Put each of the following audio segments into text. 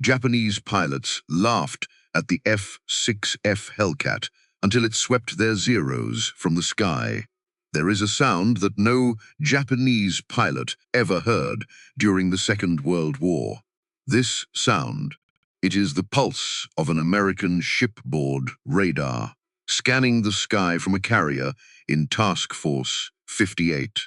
Japanese pilots laughed at the F6F Hellcat until it swept their Zeros from the sky. There is a sound that no Japanese pilot ever heard during the Second World War. This sound, it is the pulse of an American shipboard radar, scanning the sky from a carrier in Task Force 58.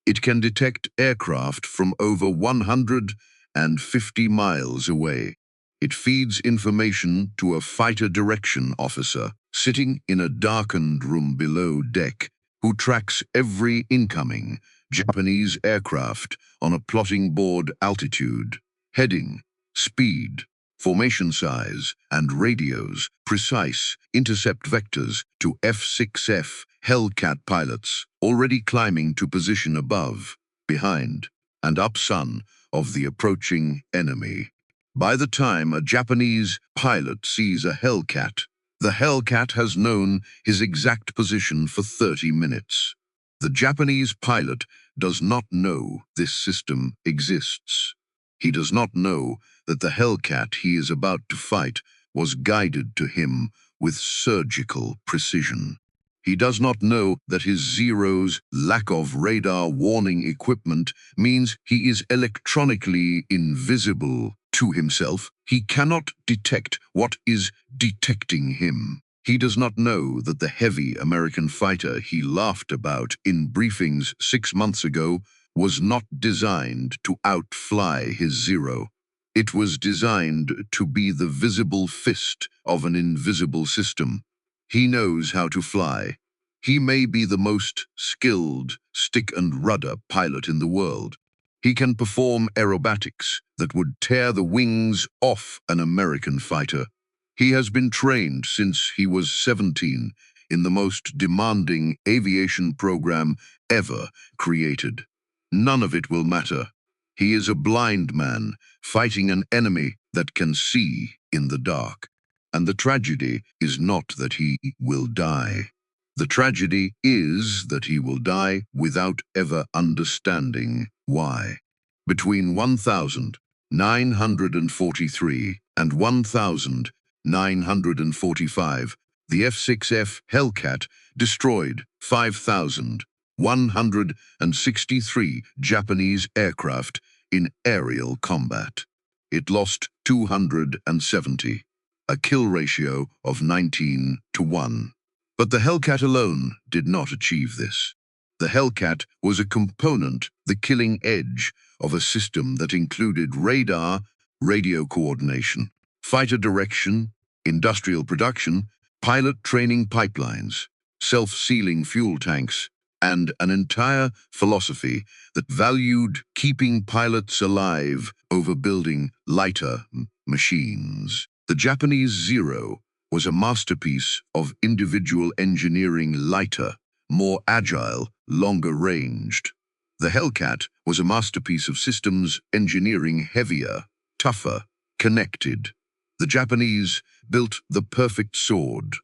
It can detect aircraft from over 150 miles away. It feeds information to a fighter direction officer sitting in a darkened room below deck who tracks every incoming Japanese aircraft on a plotting board altitude, heading, speed, formation size, and radio's precise intercept vectors to F6F Hellcat pilots already climbing to position above, behind, and upsun of the approaching enemy. By the time a Japanese pilot sees a Hellcat, the Hellcat has known his exact position for 30 minutes. The Japanese pilot does not know this system exists. He does not know that the Hellcat he is about to fight was guided to him with surgical precision. He does not know that his Zero's lack of radar warning equipment means he is electronically invisible to himself. He cannot detect what is detecting him. He does not know that the heavy American fighter he laughed about in briefings 6 months ago was not designed to outfly his Zero. It was designed to be the visible fist of an invisible system. He knows how to fly. He may be the most skilled stick and rudder pilot in the world. He can perform aerobatics that would tear the wings off an American fighter. He has been trained since he was 17 in the most demanding aviation program ever created. None of it will matter. He is a blind man fighting an enemy that can see in the dark. And the tragedy is not that he will die. The tragedy is that he will die without ever understanding why. Between 1943 and 1945, the F6F Hellcat destroyed 5,163 Japanese aircraft in aerial combat. It lost 270, a kill ratio of 19-1. But the Hellcat alone did not achieve this. The Hellcat was a component, the killing edge, of a system that included radar, radio coordination, fighter direction, industrial production, pilot training pipelines, self-sealing fuel tanks, and an entire philosophy that valued keeping pilots alive over building lighter machines. The Japanese Zero was a masterpiece of individual engineering, lighter, more agile, longer-ranged. The Hellcat was a masterpiece of systems engineering, heavier, tougher, connected. The Japanese built the perfect sword.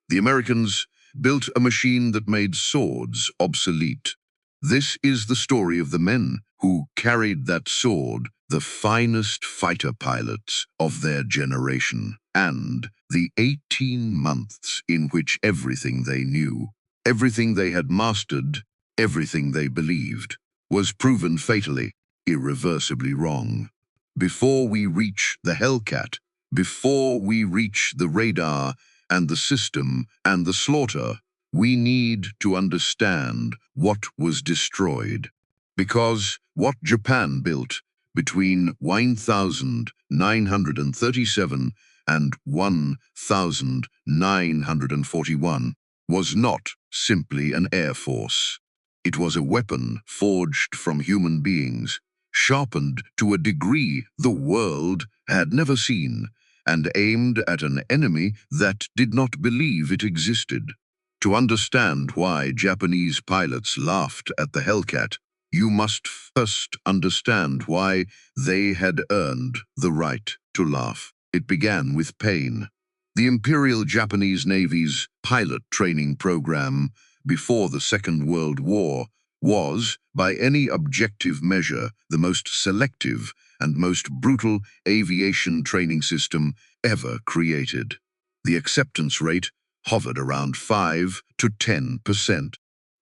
The Americans built a machine that made swords obsolete. This is the story of the men who carried that sword, the finest fighter pilots of their generation, and the 18 months in which everything they knew, everything they had mastered, everything they believed, was proven fatally, irreversibly wrong. Before we reach the Hellcat, before we reach the radar and the system and the slaughter, we need to understand what was destroyed. Because what Japan built between 1937 and 1941 was not simply an air force. It was a weapon forged from human beings, sharpened to a degree the world had never seen, and aimed at an enemy that did not believe it existed. To understand why Japanese pilots laughed at the Hellcat, you must first understand why they had earned the right to laugh. It began with pain. The Imperial Japanese Navy's pilot training program before the Second World War was, by any objective measure, the most selective and most brutal aviation training system ever created. The acceptance rate hovered around 5 to 10%.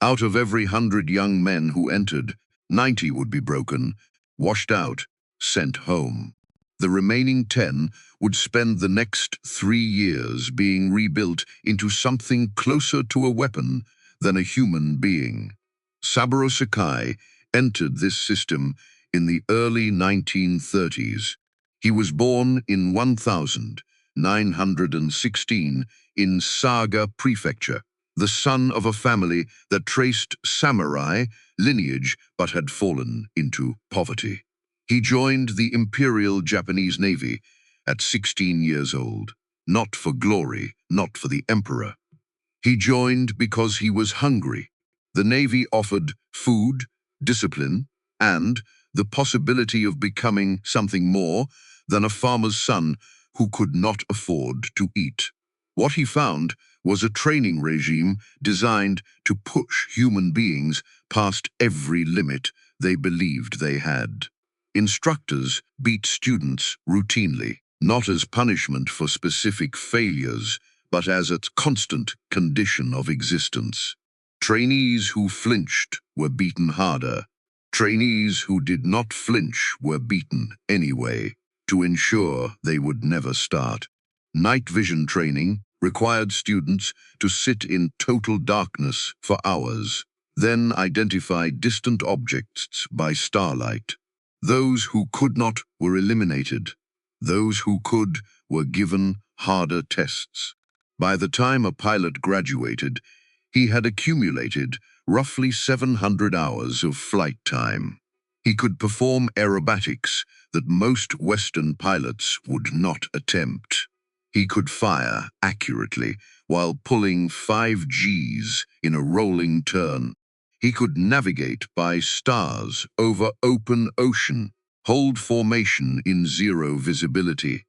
Out of every 100 young men who entered, 90 would be broken, washed out, sent home. The remaining 10 would spend the next 3 years being rebuilt into something closer to a weapon than a human being. Saburo Sakai entered this system in the early 1930s. He was born in 1916 in Saga Prefecture, the son of a family that traced samurai lineage but had fallen into poverty. He joined the Imperial Japanese Navy at 16 years old, not for glory, not for the emperor. He joined because he was hungry. The Navy offered food, discipline, and the possibility of becoming something more than a farmer's son who could not afford to eat. What he found was a training regime designed to push human beings past every limit they believed they had. Instructors beat students routinely, not as punishment for specific failures, but as a constant condition of existence. Trainees who flinched were beaten harder. Trainees who did not flinch were beaten anyway, to ensure they would never start. Night vision training required students to sit in total darkness for hours, then identify distant objects by starlight. Those who could not were eliminated. Those who could were given harder tests. By the time a pilot graduated, he had accumulated roughly 700 hours of flight time. He could perform aerobatics that most Western pilots would not attempt. He could fire accurately while pulling 5 Gs in a rolling turn. He could navigate by stars over open ocean, hold formation in zero visibility,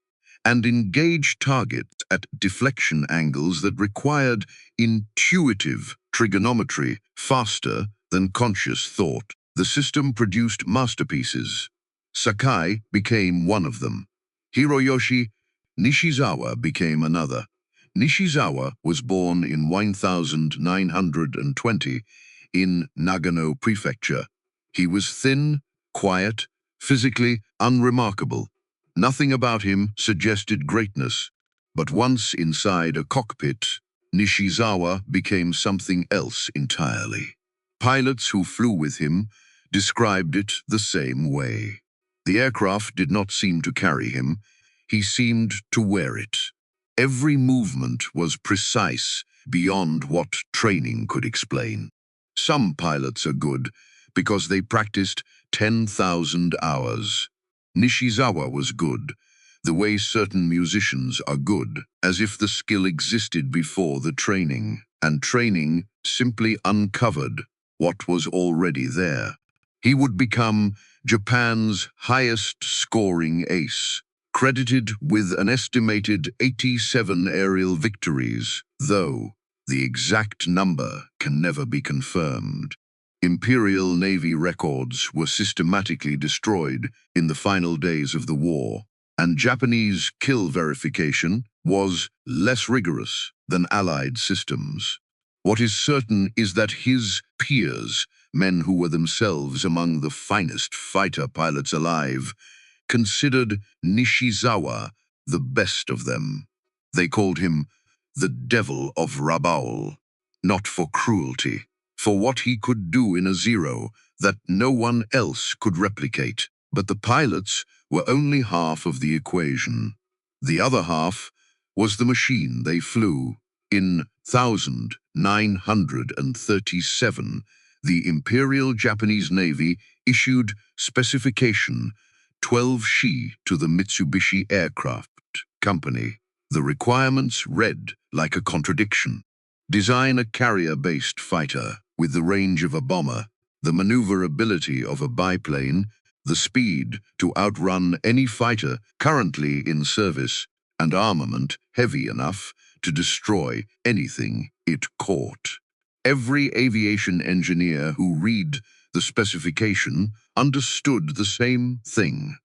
and engage targets at deflection angles that required intuitive trigonometry faster than conscious thought. The system produced masterpieces. Sakai became one of them. Hiroyoshi Nishizawa became another. Nishizawa was born in 1920 in Nagano Prefecture. He was thin, quiet, physically unremarkable. Nothing about him suggested greatness, but once inside a cockpit, Nishizawa became something else entirely. Pilots who flew with him described it the same way. The aircraft did not seem to carry him, he seemed to wear it. Every movement was precise beyond what training could explain. Some pilots are good because they practiced 10,000 hours. Nishizawa was good, the way certain musicians are good, as if the skill existed before the training, and training simply uncovered what was already there. He would become Japan's highest-scoring ace, credited with an estimated 87 aerial victories, though the exact number can never be confirmed. Imperial Navy records were systematically destroyed in the final days of the war, and Japanese kill verification was less rigorous than Allied systems. What is certain is that his peers, men who were themselves among the finest fighter pilots alive, considered Nishizawa the best of them. They called him the Devil of Rabaul, not for cruelty, for what he could do in a Zero that no one else could replicate. But the pilots were only half of the equation. The other half was the machine they flew. In 1937, the Imperial Japanese Navy issued Specification 12C to the Mitsubishi Aircraft Company. The requirements read like a contradiction. Design a carrier-based fighter with the range of a bomber, the maneuverability of a biplane, the speed to outrun any fighter currently in service, and armament heavy enough to destroy anything it caught. Every aviation engineer who read the specification understood the same thing.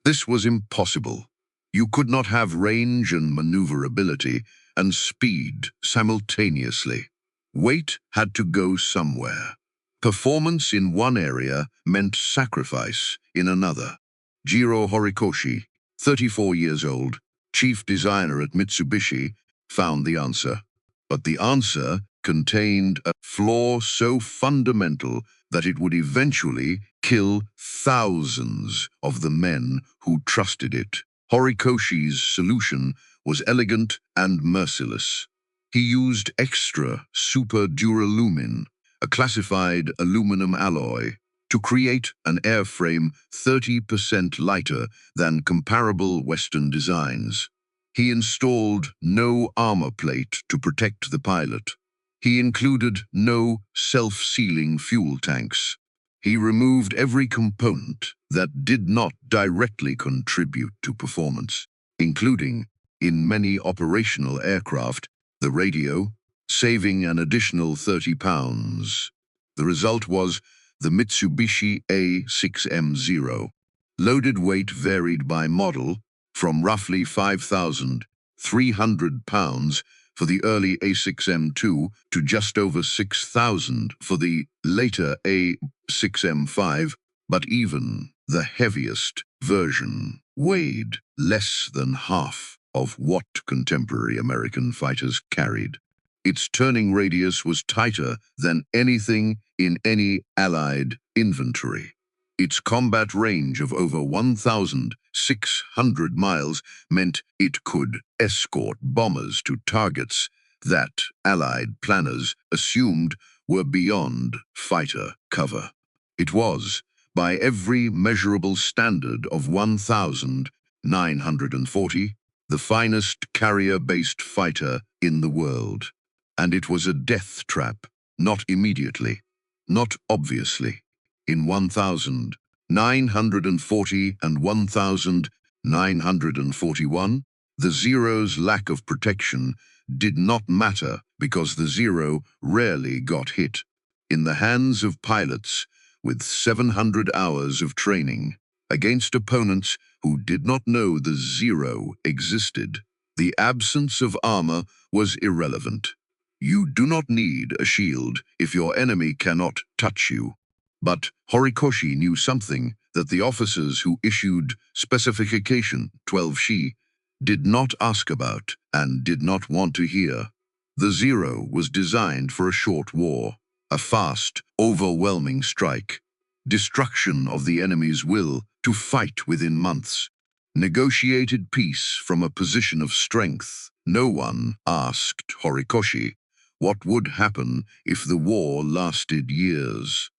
This was impossible. You could not have range and maneuverability and speed simultaneously. Weight had to go somewhere. Performance in one area meant sacrifice in another. Jiro Horikoshi, 34 years old, chief designer at Mitsubishi, found the answer. But the answer contained a flaw so fundamental that it would eventually kill thousands of the men who trusted it. Horikoshi's solution was elegant and merciless. He used extra super duralumin, a classified aluminum alloy, to create an airframe 30% lighter than comparable Western designs. He installed no armor plate to protect the pilot. He included no self-sealing fuel tanks. He removed every component that did not directly contribute to performance, including, in many operational aircraft, the radio, saving an additional 30 pounds. The result was the Mitsubishi A6M Zero. Loaded weight varied by model from roughly 5,300 pounds for the early A6M2 to just over 6,000 for the later A6M5, but even the heaviest version weighed less than half of what contemporary American fighters carried. Its turning radius was tighter than anything in any Allied inventory. Its combat range of over 1,600 miles meant it could escort bombers to targets that Allied planners assumed were beyond fighter cover. It was, by every measurable standard of 1,940, the finest carrier-based fighter in the world. And it was a death trap, not immediately, not obviously. In 1,940 and 1,941, the Zero's lack of protection did not matter because the Zero rarely got hit. In the hands of pilots with 700 hours of training, against opponents who did not know the Zero existed, the absence of armor was irrelevant. You do not need a shield if your enemy cannot touch you. But Horikoshi knew something that the officers who issued Specification 12C did not ask about and did not want to hear. The Zero was designed for a short war, a fast, overwhelming strike, destruction of the enemy's will to fight within months, negotiated peace from a position of strength. No one asked Horikoshi what would happen if the war lasted years.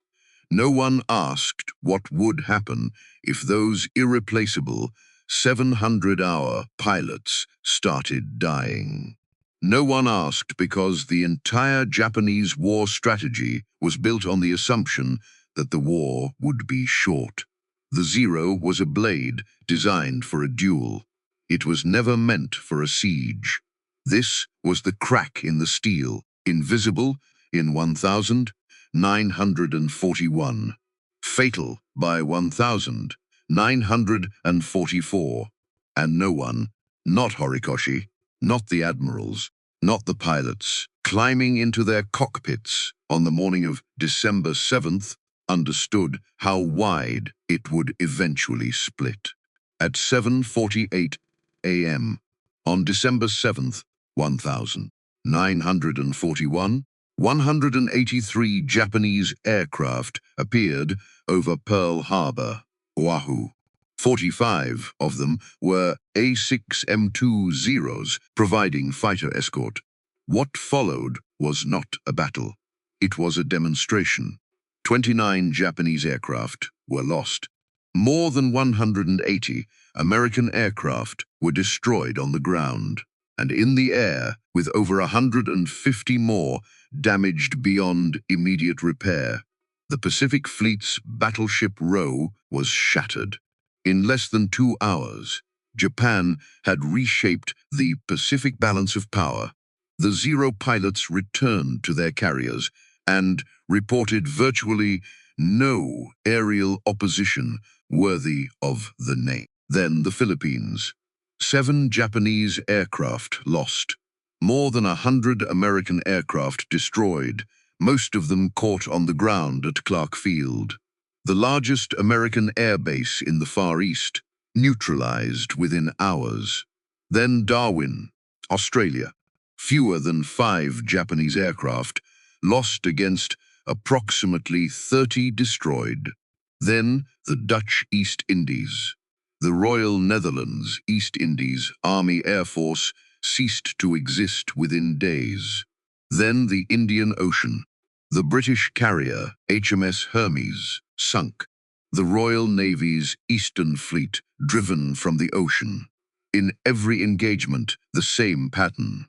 No one asked what would happen if those irreplaceable 700-hour pilots started dying. No one asked because the entire Japanese war strategy was built on the assumption that the war would be short. The Zero was a blade designed for a duel. It was never meant for a siege. This was the crack in the steel, invisible in 1,941, fatal by 1,944, and no one, not Horikoshi, not the admirals, not the pilots, climbing into their cockpits on the morning of December 7th, understood how wide it would eventually split. At 7:48 a.m. on December 7th, 1941, 183 Japanese aircraft appeared over Pearl Harbor, Oahu. 45 of them were A6M2 Zeros providing fighter escort. What followed was not a battle. It was a demonstration. 29 Japanese aircraft were lost. More than 180 American aircraft were destroyed on the ground, and in the air, with over 150 more damaged beyond immediate repair. The Pacific Fleet's battleship row was shattered. In less than 2 hours, Japan had reshaped the Pacific balance of power. The Zero pilots returned to their carriers and reported virtually no aerial opposition worthy of the name. Then the Philippines. 7 Japanese aircraft lost. More than 100 American aircraft destroyed, most of them caught on the ground at Clark Field. The largest American air base in the Far East, neutralized within hours. Then Darwin, Australia. Fewer than 5 Japanese aircraft, lost against approximately 30 destroyed. Then the Dutch East Indies. The Royal Netherlands East Indies Army Air Force ceased to exist within days. Then the Indian Ocean. The British carrier HMS Hermes sunk. The Royal Navy's Eastern Fleet driven from the ocean. In every engagement, the same pattern.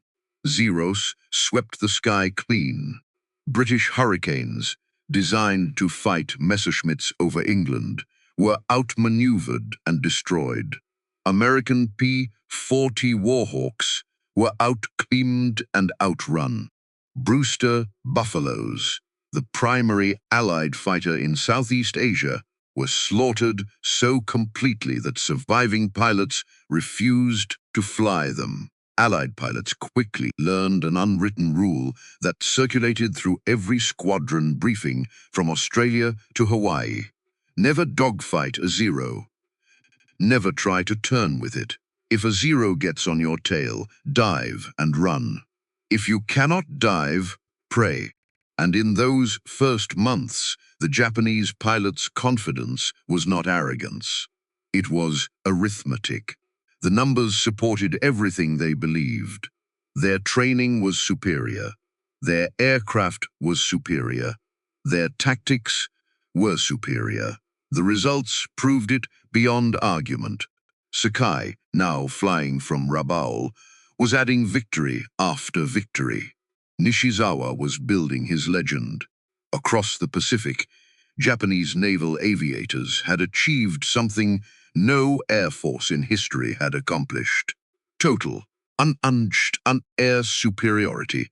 Zeros swept the sky clean. British Hurricanes, designed to fight Messerschmitts over England, were outmaneuvered and destroyed. American P-40 Warhawks were outclaimed and outrun. Brewster Buffaloes, the primary Allied fighter in Southeast Asia, were slaughtered so completely that surviving pilots refused to fly them. Allied pilots quickly learned an unwritten rule that circulated through every squadron briefing from Australia to Hawaii. Never dogfight a Zero. Never try to turn with it. If a Zero gets on your tail, dive and run. If you cannot dive, pray. And in those first months, the Japanese pilots' confidence was not arrogance. It was arithmetic. The numbers supported everything they believed. Their training was superior. Their aircraft was superior. Their tactics were superior. The results proved it beyond argument. Sakai, now flying from Rabaul, was adding victory after victory. Nishizawa was building his legend. Across the Pacific, Japanese naval aviators had achieved something no air force in history had accomplished. Total, unanged air superiority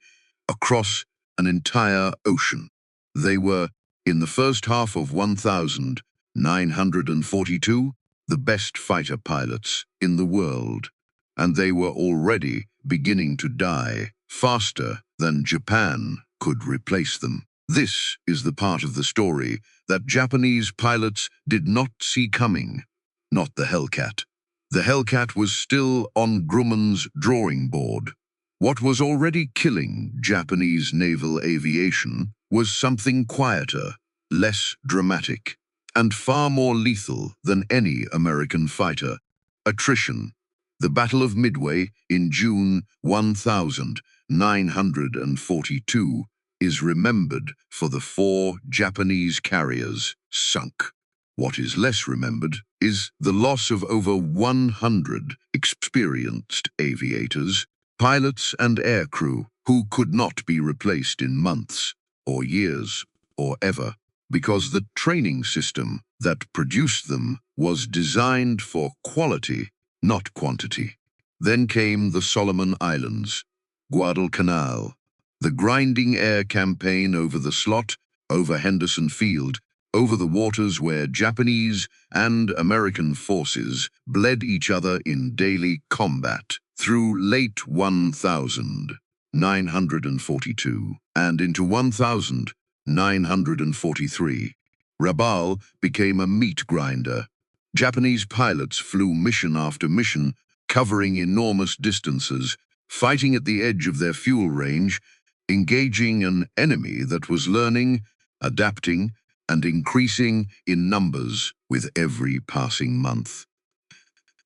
across an entire ocean. They were, in the first half of 1942, the best fighter pilots in the world, and they were already beginning to die faster than Japan could replace them. This is the part of the story that Japanese pilots did not see coming. Not the Hellcat. The Hellcat was still on Grumman's drawing board. What was already killing Japanese naval aviation was something quieter, less dramatic, and far more lethal than any American fighter: attrition. The Battle of Midway in June 1942 is remembered for the 4 Japanese carriers sunk. What is less remembered is the loss of over 100 experienced aviators, pilots and aircrew who could not be replaced in months or years or ever, because the training system that produced them was designed for quality, not quantity. Then came the Solomon Islands, Guadalcanal, the grinding air campaign over the Slot, over Henderson Field, over the waters where Japanese and American forces bled each other in daily combat through late 1942 and into 1943. Rabaul became a meat grinder. Japanese pilots flew mission after mission, covering enormous distances, fighting at the edge of their fuel range, engaging an enemy that was learning, adapting, and increasing in numbers with every passing month.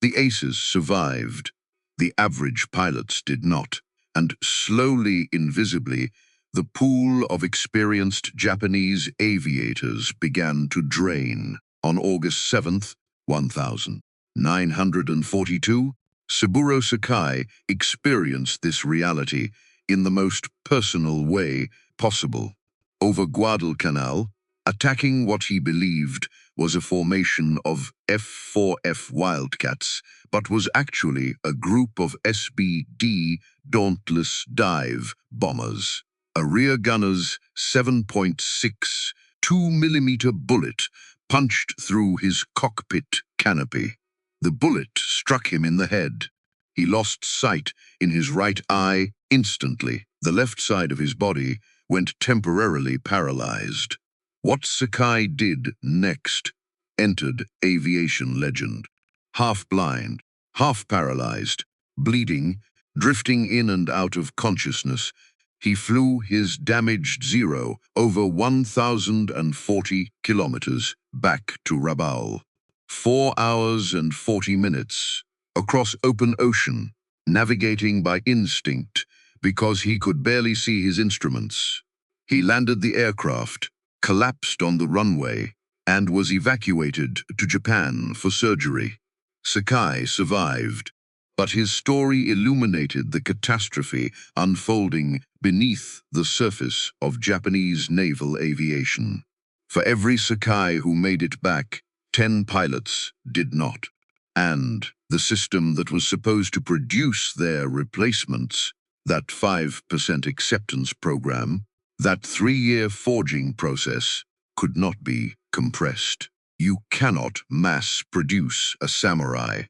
The aces survived. The average pilots did not, and slowly, invisibly, the pool of experienced Japanese aviators began to drain. On August 7th, 1942, Saburo Sakai experienced this reality in the most personal way possible. Over Guadalcanal, attacking what he believed was a formation of F6F Wildcats, but was actually a group of SBD Dauntless Dive Bombers. A rear gunner's 7.6 2mm bullet punched through his cockpit canopy. The bullet struck him in the head. He lost sight in his right eye instantly. The left side of his body went temporarily paralyzed. What Sakai did next entered aviation legend. Half-blind, half-paralyzed, bleeding, drifting in and out of consciousness, he flew his damaged Zero over 1,040 kilometers back to Rabaul. 4 hours and 40 minutes, across open ocean, navigating by instinct because he could barely see his instruments. He landed the aircraft, collapsed on the runway, and was evacuated to Japan for surgery. Sakai survived, but his story illuminated the catastrophe unfolding beneath the surface of Japanese naval aviation. For every Sakai who made it back, 10 pilots did not. And the system that was supposed to produce their replacements, that 5% acceptance program, that 3-year forging process, could not be compressed. You cannot mass produce a samurai.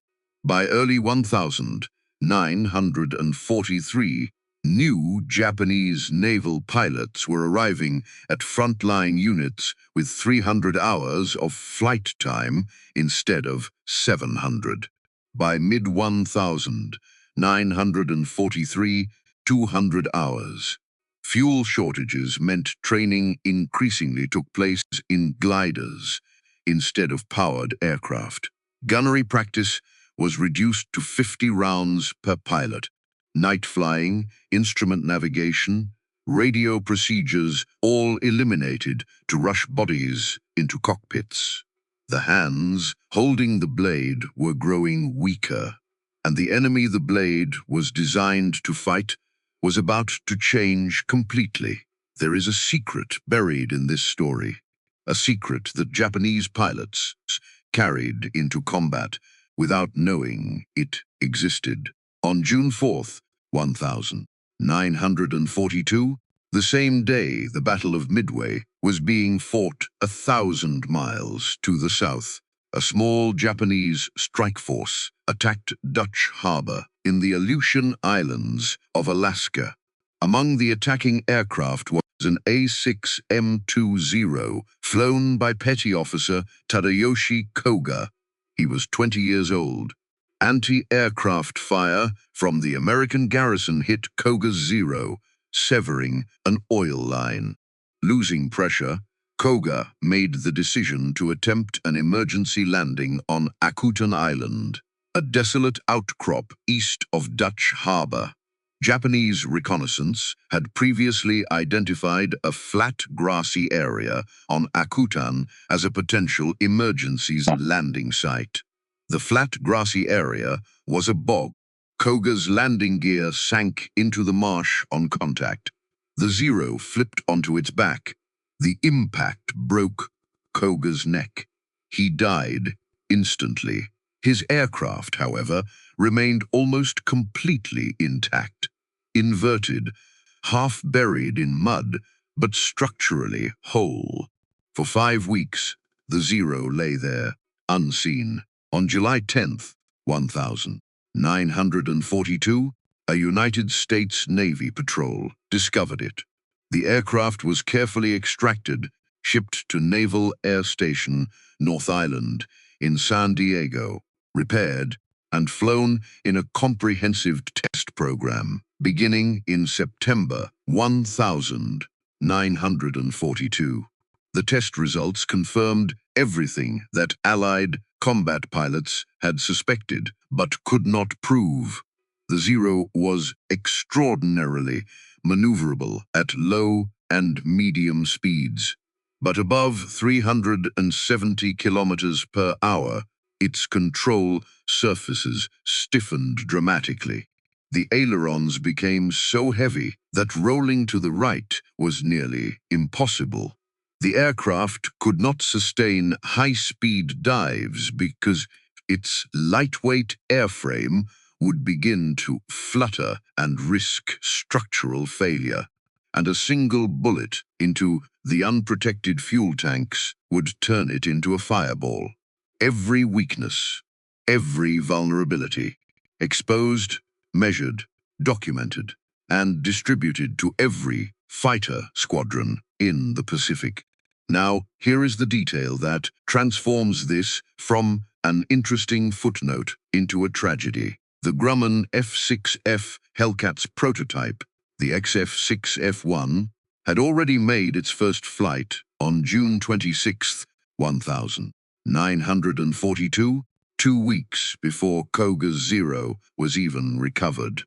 By early 1943, new Japanese naval pilots were arriving at frontline units with 300 hours of flight time instead of 700. By mid-1943, 200 hours. Fuel shortages meant training increasingly took place in gliders instead of powered aircraft. Gunnery practice was reduced to 50 rounds per pilot. Night flying, instrument navigation, radio procedures all eliminated to rush bodies into cockpits. The hands holding the blade were growing weaker, and the enemy the blade was designed to fight was about to change completely. There is a secret buried in this story, a secret that Japanese pilots carried into combat without knowing it existed. On June 4th, 1942, the same day the Battle of Midway was being fought 1,000 miles to the south, a small Japanese strike force attacked Dutch harbor in the Aleutian Islands of Alaska. Among the attacking aircraft was an A6M Zero flown by Petty Officer Tadayoshi Koga. He was 20 years old. Anti-aircraft fire from the American garrison hit Koga's Zero, severing an oil line. Losing pressure, Koga made the decision to attempt an emergency landing on Akutan Island, a desolate outcrop east of Dutch harbor. Japanese reconnaissance had previously identified a flat, grassy area on Akutan as a potential emergency landing site. The flat, grassy area was a bog. Koga's landing gear sank into the marsh on contact. The Zero flipped onto its back. The impact broke Koga's neck. He died instantly. His aircraft, however, remained almost completely intact. Inverted, half buried in mud, but structurally whole. For 5 weeks, the Zero lay there, unseen. On July 10th, 1942, a United States Navy patrol discovered it. The aircraft was carefully extracted, shipped to Naval Air Station, North Island, in San Diego, repaired, and flown in a comprehensive test program, beginning in September 1942. The test results confirmed everything that Allied combat pilots had suspected, but could not prove. The Zero was extraordinarily maneuverable at low and medium speeds, but above 370 kilometers per hour, its control surfaces stiffened dramatically. The ailerons became so heavy that rolling to the right was nearly impossible. The aircraft could not sustain high-speed dives because its lightweight airframe would begin to flutter and risk structural failure, and a single bullet into the unprotected fuel tanks would turn it into a fireball. Every weakness, every vulnerability, exposed, measured, documented, and distributed to every fighter squadron in the Pacific. Now, here is the detail that transforms this from an interesting footnote into a tragedy. The Grumman F6F Hellcat's prototype, the XF6F1, had already made its first flight on June 26, 1942, 2 weeks before Koga's Zero was even recovered.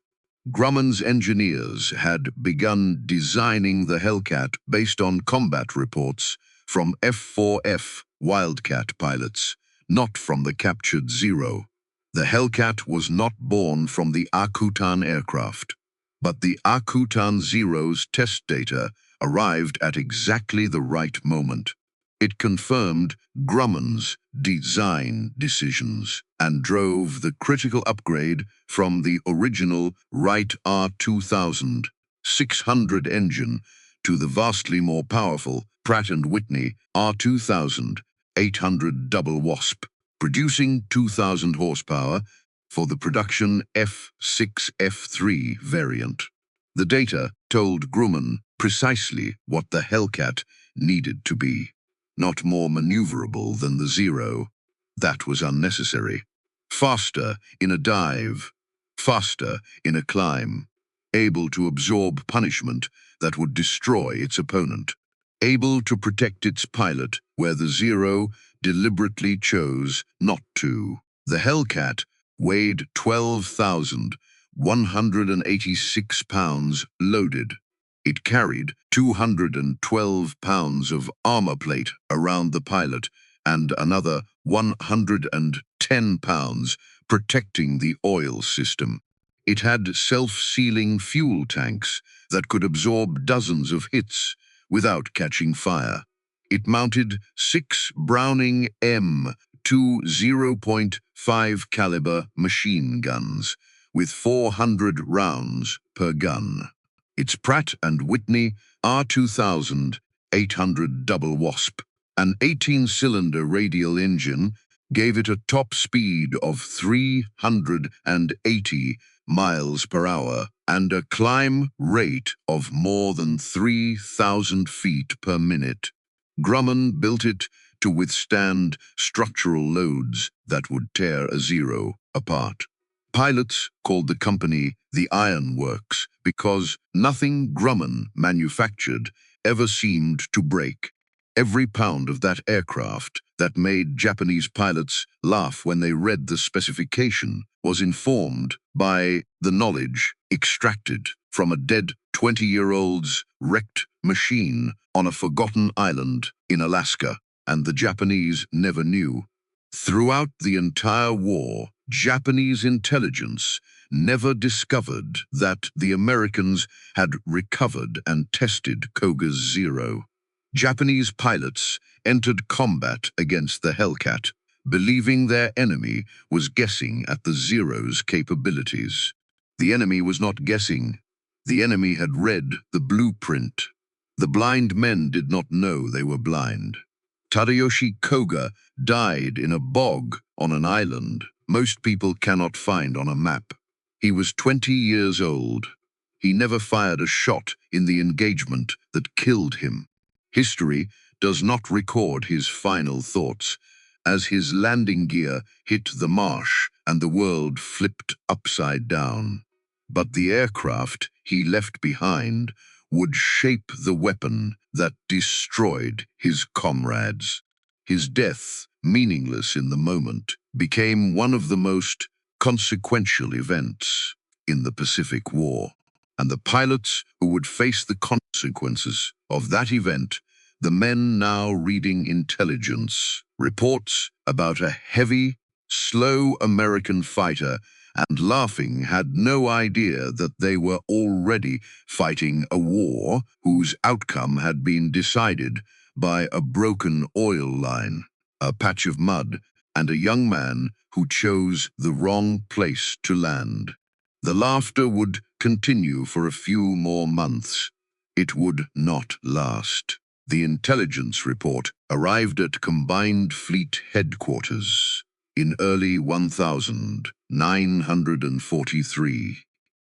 Grumman's engineers had begun designing the Hellcat based on combat reports from F4F Wildcat pilots, not from the captured Zero. The Hellcat was not born from the Akutan aircraft, but the Akutan Zero's test data arrived at exactly the right moment. It confirmed Grumman's design decisions and drove the critical upgrade from the original Wright R2000 600 engine to the vastly more powerful Pratt & Whitney R2000 800 double wasp, producing 2,000 horsepower for the production F6F3 variant. The data told Grumman precisely what the Hellcat needed to be. Not more maneuverable than the Zero. That was unnecessary. Faster in a dive, faster in a climb, able to absorb punishment that would destroy its opponent, able to protect its pilot where the Zero deliberately chose not to. The Hellcat weighed 12,186 pounds loaded. It carried 212 pounds of armor plate around the pilot and another 110 pounds protecting the oil system. It had self-sealing fuel tanks that could absorb dozens of hits without catching fire. It mounted 6 Browning M2 0.5 caliber machine guns with 400 rounds per gun. Its Pratt & Whitney R2000 800 double wasp, an 18-cylinder radial engine, gave it a top speed of 380 miles per hour and a climb rate of more than 3,000 feet per minute. Grumman built it to withstand structural loads that would tear a Zero apart. Pilots called the company the Iron Works because nothing Grumman manufactured ever seemed to break. Every pound of that aircraft that made Japanese pilots laugh when they read the specification was informed by the knowledge extracted from a dead 20-year-old's wrecked machine on a forgotten island in Alaska, and the Japanese never knew. Throughout the entire war, Japanese intelligence never discovered that the Americans had recovered and tested Koga's Zero. Japanese pilots entered combat against the Hellcat, believing their enemy was guessing at the Zero's capabilities. The enemy was not guessing. The enemy had read the blueprint. The blind men did not know they were blind. Tadayoshi Koga died in a bog on an island most people cannot find on a map. He was 20 years old. He never fired a shot in the engagement that killed him. History does not record his final thoughts as his landing gear hit the marsh and the world flipped upside down. But the aircraft he left behind would shape the weapon that destroyed his comrades. His death, meaningless in the moment, became one of the most consequential events in the Pacific War. And the pilots who would face the consequences of that event, the men now reading intelligence reports about a heavy, slow American fighter and laughing, had no idea that they were already fighting a war whose outcome had been decided by a broken oil line, a patch of mud, and a young man who chose the wrong place to land. The laughter would continue for a few more months. It would not last. The intelligence report arrived at Combined Fleet Headquarters. in early 1943.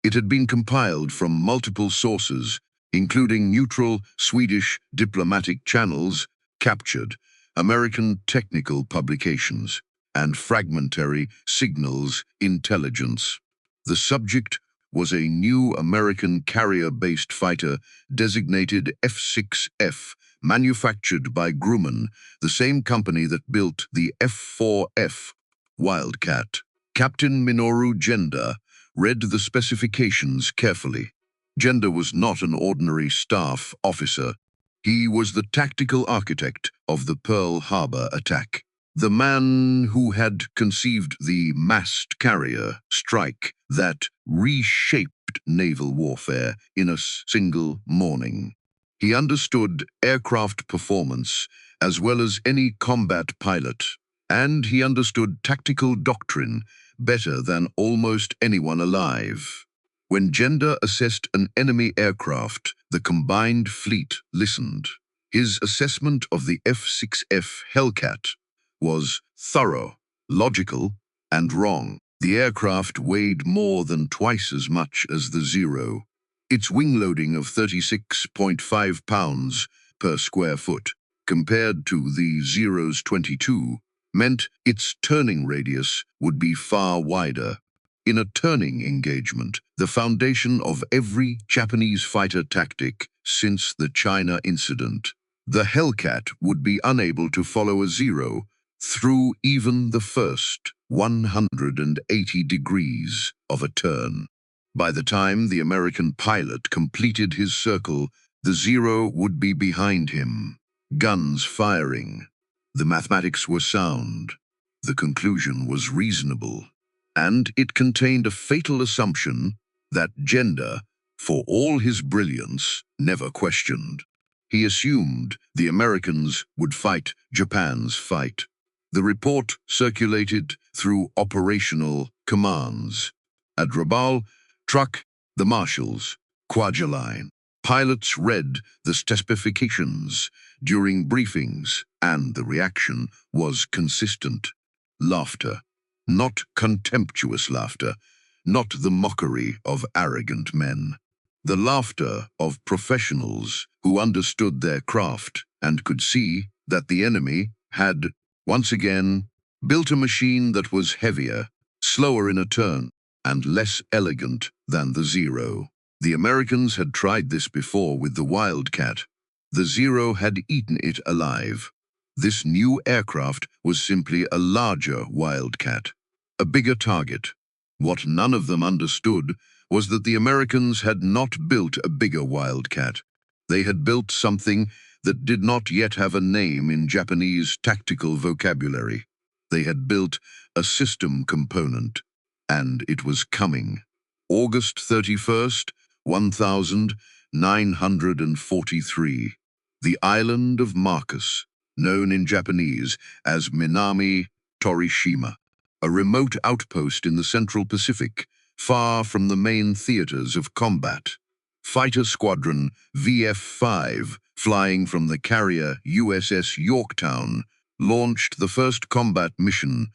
It had been compiled from multiple sources, including neutral Swedish diplomatic channels, captured American technical publications, and fragmentary signals intelligence. The subject was a new American carrier-based fighter designated F6F, manufactured by Grumman, the same company that built the F4F Wildcat. Captain Minoru Genda read the specifications carefully. Genda was not an ordinary staff officer. He was the tactical architect of the Pearl Harbor attack. The man who had conceived the massed carrier strike that reshaped naval warfare in a single morning. He understood aircraft performance as well as any combat pilot, and he understood tactical doctrine better than almost anyone alive. When Genda assessed an enemy aircraft, the combined fleet listened. His assessment of the F6F Hellcat was thorough, logical, and wrong. The aircraft weighed more than twice as much as the Zero. Its wing loading of 36.5 pounds per square foot, compared to the Zero's 22, meant its turning radius would be far wider. In a turning engagement, the foundation of every Japanese fighter tactic since the China incident, the Hellcat would be unable to follow a Zero through even the first 180 degrees of a turn. By the time the American pilot completed his circle, the Zero would be behind him, guns firing. The mathematics were sound. The conclusion was reasonable. And it contained a fatal assumption that Genda, for all his brilliance, never questioned. He assumed the Americans would fight Japan's fight. The report circulated through operational commands. At Rabaul, Truck, the marshals, Kwajalein. Pilots read the specifications during briefings, and the reaction was consistent. Laughter. Not contemptuous laughter, not the mockery of arrogant men. The laughter of professionals who understood their craft and could see that the enemy had, once again, built a machine that was heavier, slower in a turn, and less elegant than the Zero. The Americans had tried this before with the Wildcat. The Zero had eaten it alive. This new aircraft was simply a larger Wildcat, a bigger target. What none of them understood was that the Americans had not built a bigger Wildcat. They had built something that did not yet have a name in Japanese tactical vocabulary. They had built a system component, and it was coming. August 31st, 1943. The island of Marcus, known in Japanese as Minami Torishima, a remote outpost in the Central Pacific, far from the main theaters of combat. Fighter Squadron VF-5, flying from the carrier USS Yorktown, launched the first combat mission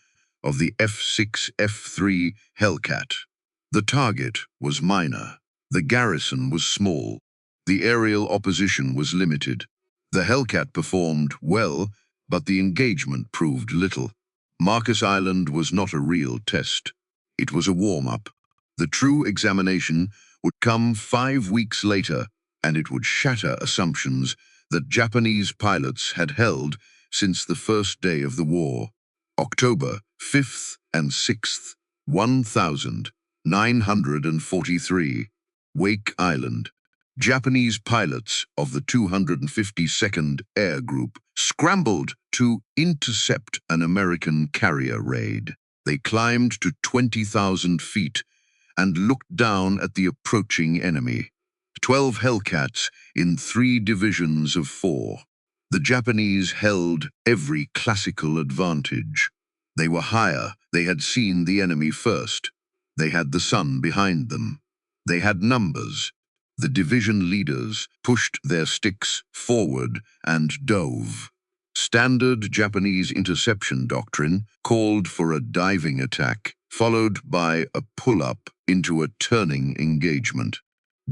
of the F6F Hellcat. The target was minor. The garrison was small. The aerial opposition was limited. The Hellcat performed well, but the engagement proved little. Marcus Island was not a real test. It was a warm-up. The true examination would come 5 weeks later, and it would shatter assumptions that Japanese pilots had held since the first day of the war. October 5th and 6th, 1943. Wake Island. Japanese pilots of the 252nd Air Group scrambled to intercept an American carrier raid. They climbed to 20,000 feet and looked down at the approaching enemy. 12 Hellcats in 3 divisions of 4. The Japanese held every classical advantage. They were higher. They had seen the enemy first. They had the sun behind them. They had numbers. The division leaders pushed their sticks forward and dove. Standard Japanese interception doctrine called for a diving attack, followed by a pull-up into a turning engagement.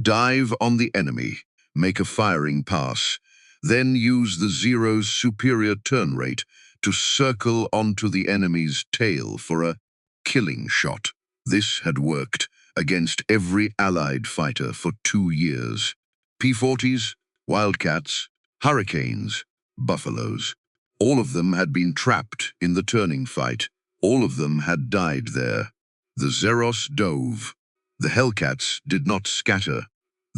Dive on the enemy, make a firing pass, then use the Zero's superior turn rate to circle onto the enemy's tail for a killing shot. This had worked against every Allied fighter for 2 years. P-40s, Wildcats, Hurricanes, Buffaloes. All of them had been trapped in the turning fight. All of them had died there. The Zeros dove. The Hellcats did not scatter.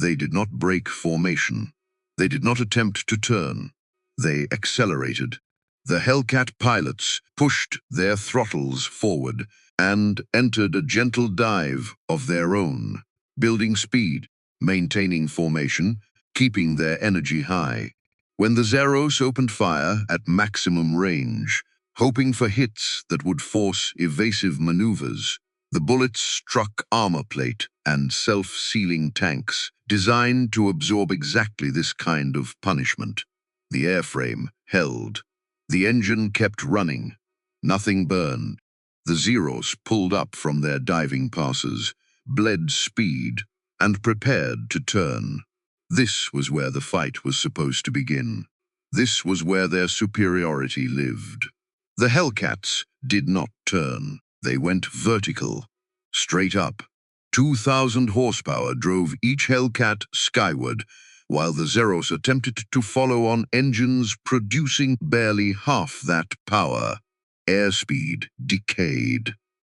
They did not break formation. They did not attempt to turn. They accelerated. The Hellcat pilots pushed their throttles forward and entered a gentle dive of their own, building speed, maintaining formation, keeping their energy high. When the Zeros opened fire at maximum range, hoping for hits that would force evasive maneuvers, the bullets struck armor plate and self-sealing tanks designed to absorb exactly this kind of punishment. The airframe held. The engine kept running. Nothing burned. The Zeros pulled up from their diving passes, bled speed, and prepared to turn. This was where the fight was supposed to begin. This was where their superiority lived. The Hellcats did not turn. They went vertical, straight up. 2,000 horsepower drove each Hellcat skyward, while the Zeros attempted to follow on engines producing barely half that power. Airspeed decayed.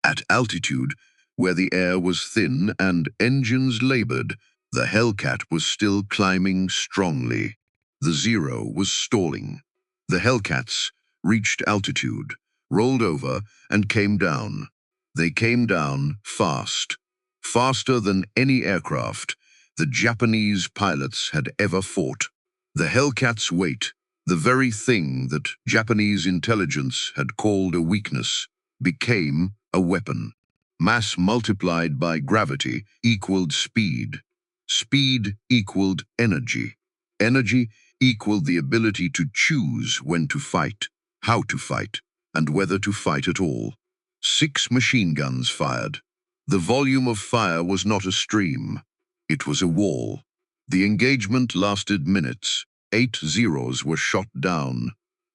At altitude, where the air was thin and engines labored, the Hellcat was still climbing strongly. The Zero was stalling. The Hellcats reached altitude, rolled over, and came down. They came down fast, faster than any aircraft the Japanese pilots had ever fought. The Hellcat's weight, the very thing that Japanese intelligence had called a weakness, became a weapon. Mass multiplied by gravity equaled speed. Speed equaled energy. Energy equaled the ability to choose when to fight, how to fight, and whether to fight at all. 6 machine guns fired. The volume of fire was not a stream. It was a wall. The engagement lasted minutes. 8 Zeros were shot down.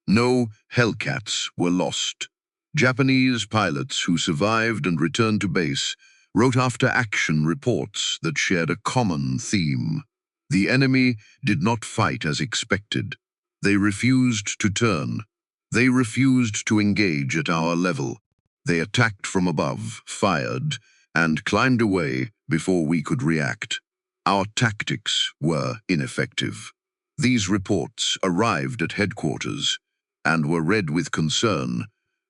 No Hellcats were lost. Japanese pilots who survived and returned to base wrote after-action reports that shared a common theme. The enemy did not fight as expected. They refused to turn. They refused to engage at our level. They attacked from above, fired, and climbed away before we could react. Our tactics were ineffective. These reports arrived at headquarters and were read with concern,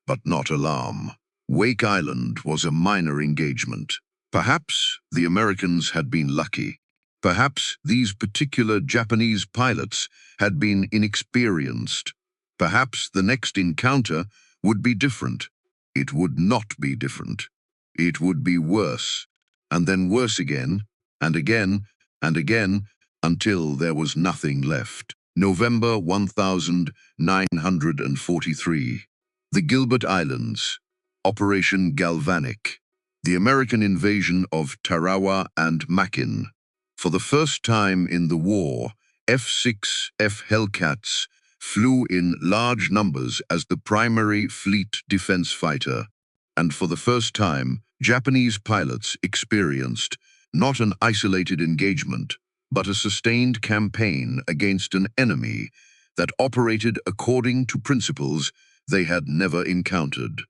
but not alarm. Wake Island was a minor engagement. Perhaps the Americans had been lucky. Perhaps these particular Japanese pilots had been inexperienced. Perhaps the next encounter would be different. It would not be different. It would be worse, and then worse again, and again, and again, until there was nothing left. November 1943. The Gilbert Islands. Operation Galvanic. The American invasion of Tarawa and Makin. For the first time in the war, F6F Hellcats flew in large numbers as the primary fleet defense fighter. And for the first time, Japanese pilots experienced not an isolated engagement, but a sustained campaign against an enemy that operated according to principles they had never encountered.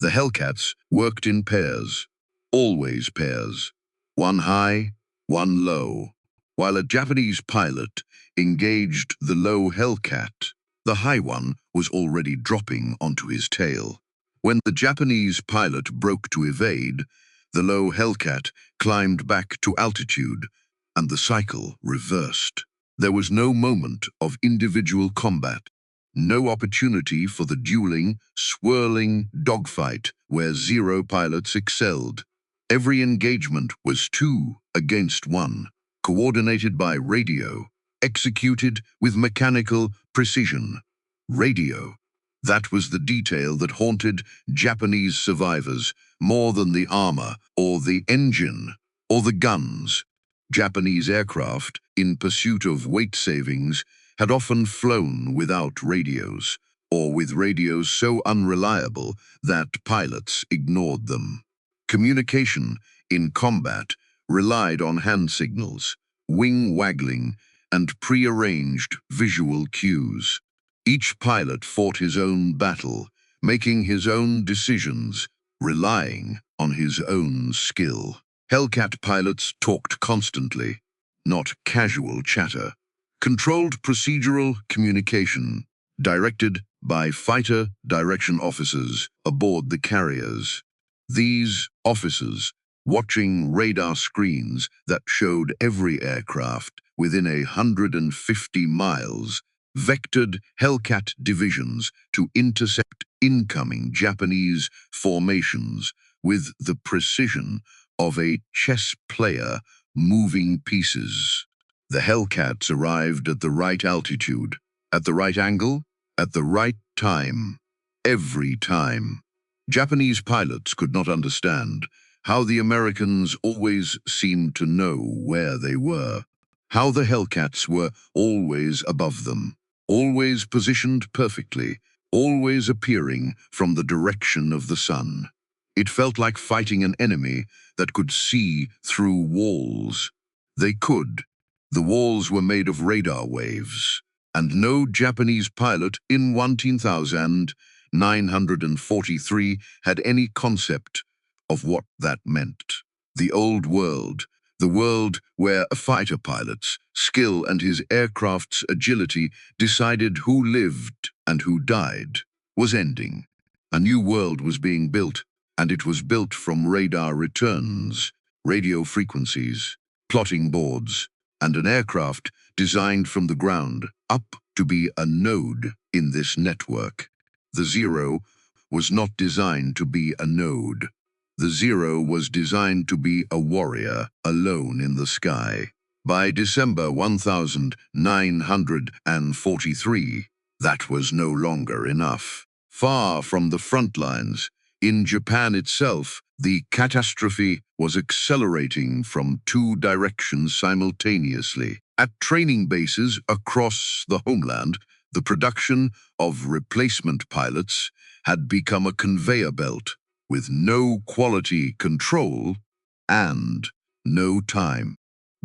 The Hellcats worked in pairs, always pairs, one high, one low. While a Japanese pilot engaged the low Hellcat, the high one was already dropping onto his tail. When the Japanese pilot broke to evade, the low Hellcat climbed back to altitude, and the cycle reversed. There was no moment of individual combat, no opportunity for the dueling, swirling dogfight where Zero pilots excelled. Every engagement was 2 against 1, coordinated by radio, executed with mechanical precision. Radio. That was the detail that haunted Japanese survivors more than the armor or the engine or the guns. Japanese aircraft, in pursuit of weight savings, had often flown without radios, or with radios so unreliable that pilots ignored them. Communication in combat relied on hand signals, wing waggling, and pre-arranged visual cues. Each pilot fought his own battle, making his own decisions, relying on his own skill. Hellcat pilots talked constantly, not casual chatter. Controlled procedural communication, directed by fighter direction officers aboard the carriers. These officers, watching radar screens that showed every aircraft within 150 miles, vectored Hellcat divisions to intercept incoming Japanese formations with the precision of a chess player moving pieces. The Hellcats arrived at the right altitude, at the right angle, at the right time, every time. Japanese pilots could not understand how the Americans always seemed to know where they were, how the Hellcats were always above them, always positioned perfectly, always appearing from the direction of the sun. It felt like fighting an enemy that could see through walls. They could. The walls were made of radar waves, and no Japanese pilot in 1943 had any concept of what that meant. The old world, the world where a fighter pilot's skill and his aircraft's agility decided who lived and who died, was ending. A new world was being built, and it was built from radar returns, radio frequencies, plotting boards, and an aircraft designed from the ground up to be a node in this network. The Zero was not designed to be a node. The Zero was designed to be a warrior alone in the sky. By December 1943, that was no longer enough. Far from the front lines, in Japan itself, the catastrophe was accelerating from two directions simultaneously. At training bases across the homeland, the production of replacement pilots had become a conveyor belt with no quality control and no time.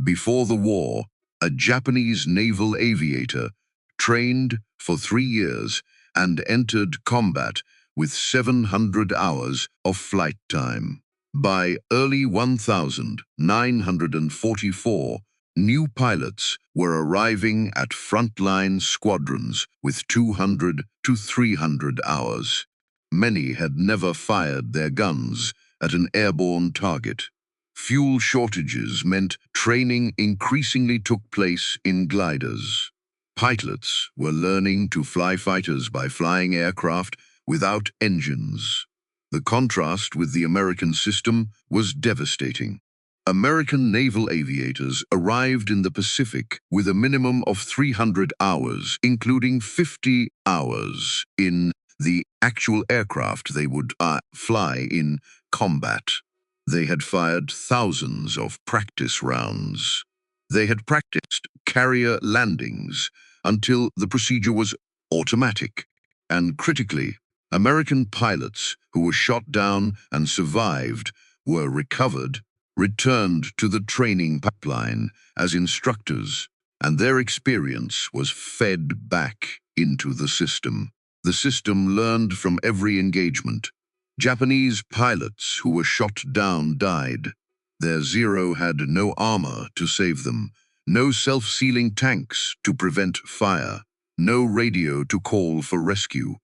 Before the war, a Japanese naval aviator trained for 3 years and entered combat with 700 hours of flight time. By early 1944, new pilots were arriving at frontline squadrons with 200 to 300 hours. Many had never fired their guns at an airborne target. Fuel shortages meant training increasingly took place in gliders. Pilots were learning to fly fighters by flying aircraft without engines. The contrast with the American system was devastating. American naval aviators arrived in the Pacific with a minimum of 300 hours, including 50 hours in the actual aircraft they would fly in combat. They had fired thousands of practice rounds. They had practiced carrier landings until the procedure was automatic. And critically, American pilots who were shot down and survived were recovered, returned to the training pipeline as instructors, and their experience was fed back into the system. The system learned from every engagement. Japanese pilots who were shot down died. Their Zero had no armor to save them, no self-sealing tanks to prevent fire, no radio to call for rescue.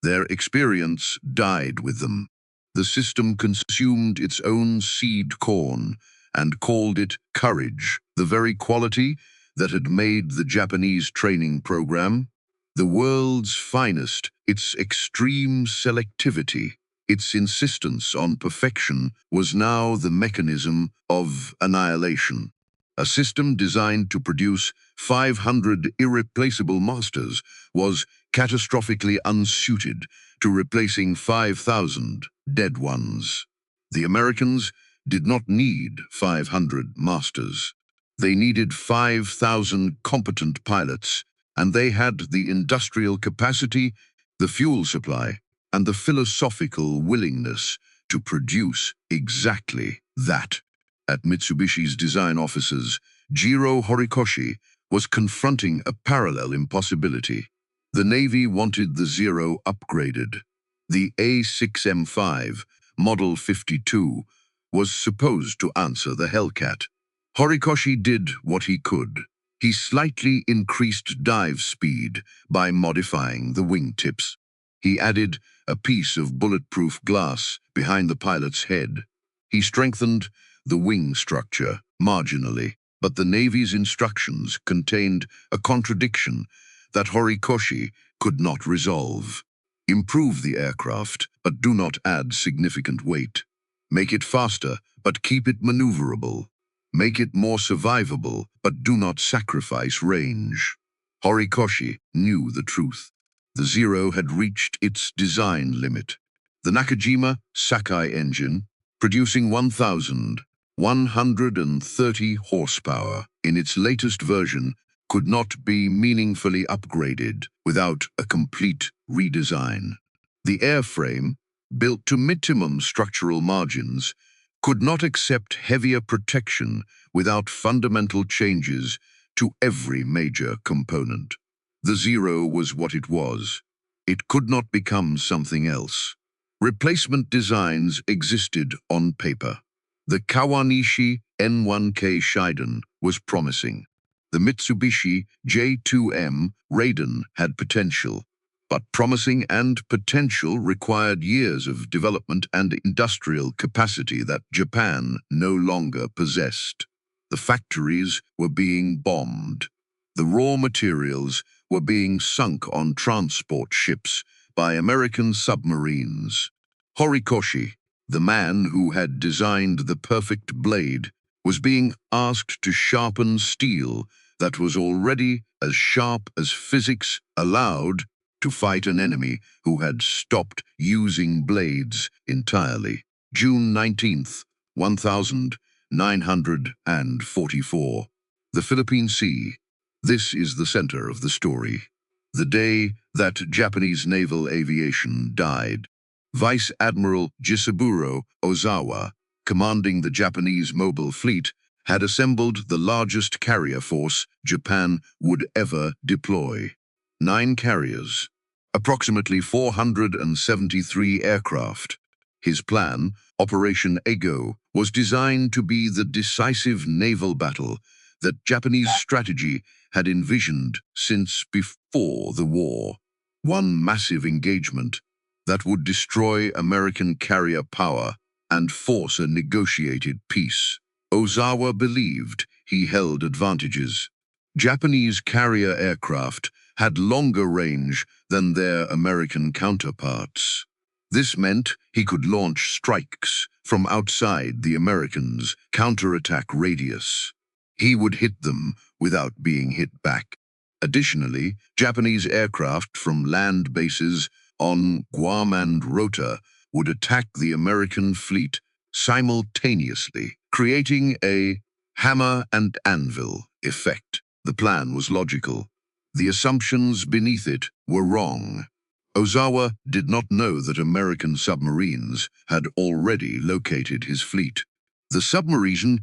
Their experience died with them. The system consumed its own seed corn and called it courage, the very quality that had made the Japanese training program the world's finest. Its extreme selectivity, its insistence on perfection, was now the mechanism of annihilation. A system designed to produce 500 irreplaceable masters was catastrophically unsuited to replacing 5,000 dead ones. The Americans did not need 500 masters. They needed 5,000 competent pilots, and they had the industrial capacity, the fuel supply, and the philosophical willingness to produce exactly that. At Mitsubishi's design offices, Jiro Horikoshi was confronting a parallel impossibility. The Navy wanted the Zero upgraded. The A6M5, Model 52, was supposed to answer the Hellcat. Horikoshi did what he could. He slightly increased dive speed by modifying the wingtips. He added a piece of bulletproof glass behind the pilot's head. He strengthened the wing structure marginally, but the Navy's instructions contained a contradiction that Horikoshi could not resolve. Improve the aircraft, but do not add significant weight. Make it faster, but keep it maneuverable. Make it more survivable, but do not sacrifice range. Horikoshi knew the truth. The Zero had reached its design limit. The Nakajima Sakai engine, producing 1,130 horsepower in its latest version, could not be meaningfully upgraded without a complete redesign. The airframe, built to minimum structural margins, could not accept heavier protection without fundamental changes to every major component. The Zero was what it was. It could not become something else. Replacement designs existed on paper. The Kawanishi N1K Shiden was promising. The Mitsubishi J2M Raiden had potential, but promising and potential required years of development and industrial capacity that Japan no longer possessed. The factories were being bombed. The raw materials were being sunk on transport ships by American submarines. Horikoshi, the man who had designed the perfect blade, was being asked to sharpen steel that was already as sharp as physics allowed to fight an enemy who had stopped using blades entirely. June 19th, 1944. The Philippine Sea. This is the center of the story. The day that Japanese naval aviation died. Vice Admiral Saburo Ozawa, commanding the Japanese mobile fleet, had assembled the largest carrier force Japan would ever deploy. 9 carriers, approximately 473 aircraft. His plan, Operation Ego, was designed to be the decisive naval battle that Japanese strategy had envisioned since before the war. One massive engagement that would destroy American carrier power and force a negotiated peace. Ozawa believed he held advantages. Japanese carrier aircraft had longer range than their American counterparts. This meant he could launch strikes from outside the Americans' counterattack radius. He would hit them without being hit back. Additionally, Japanese aircraft from land bases on Guam and Rota would attack the American fleet simultaneously, creating a hammer and anvil effect. The plan was logical. The assumptions beneath it were wrong. Ozawa did not know that American submarines had already located his fleet. The submarines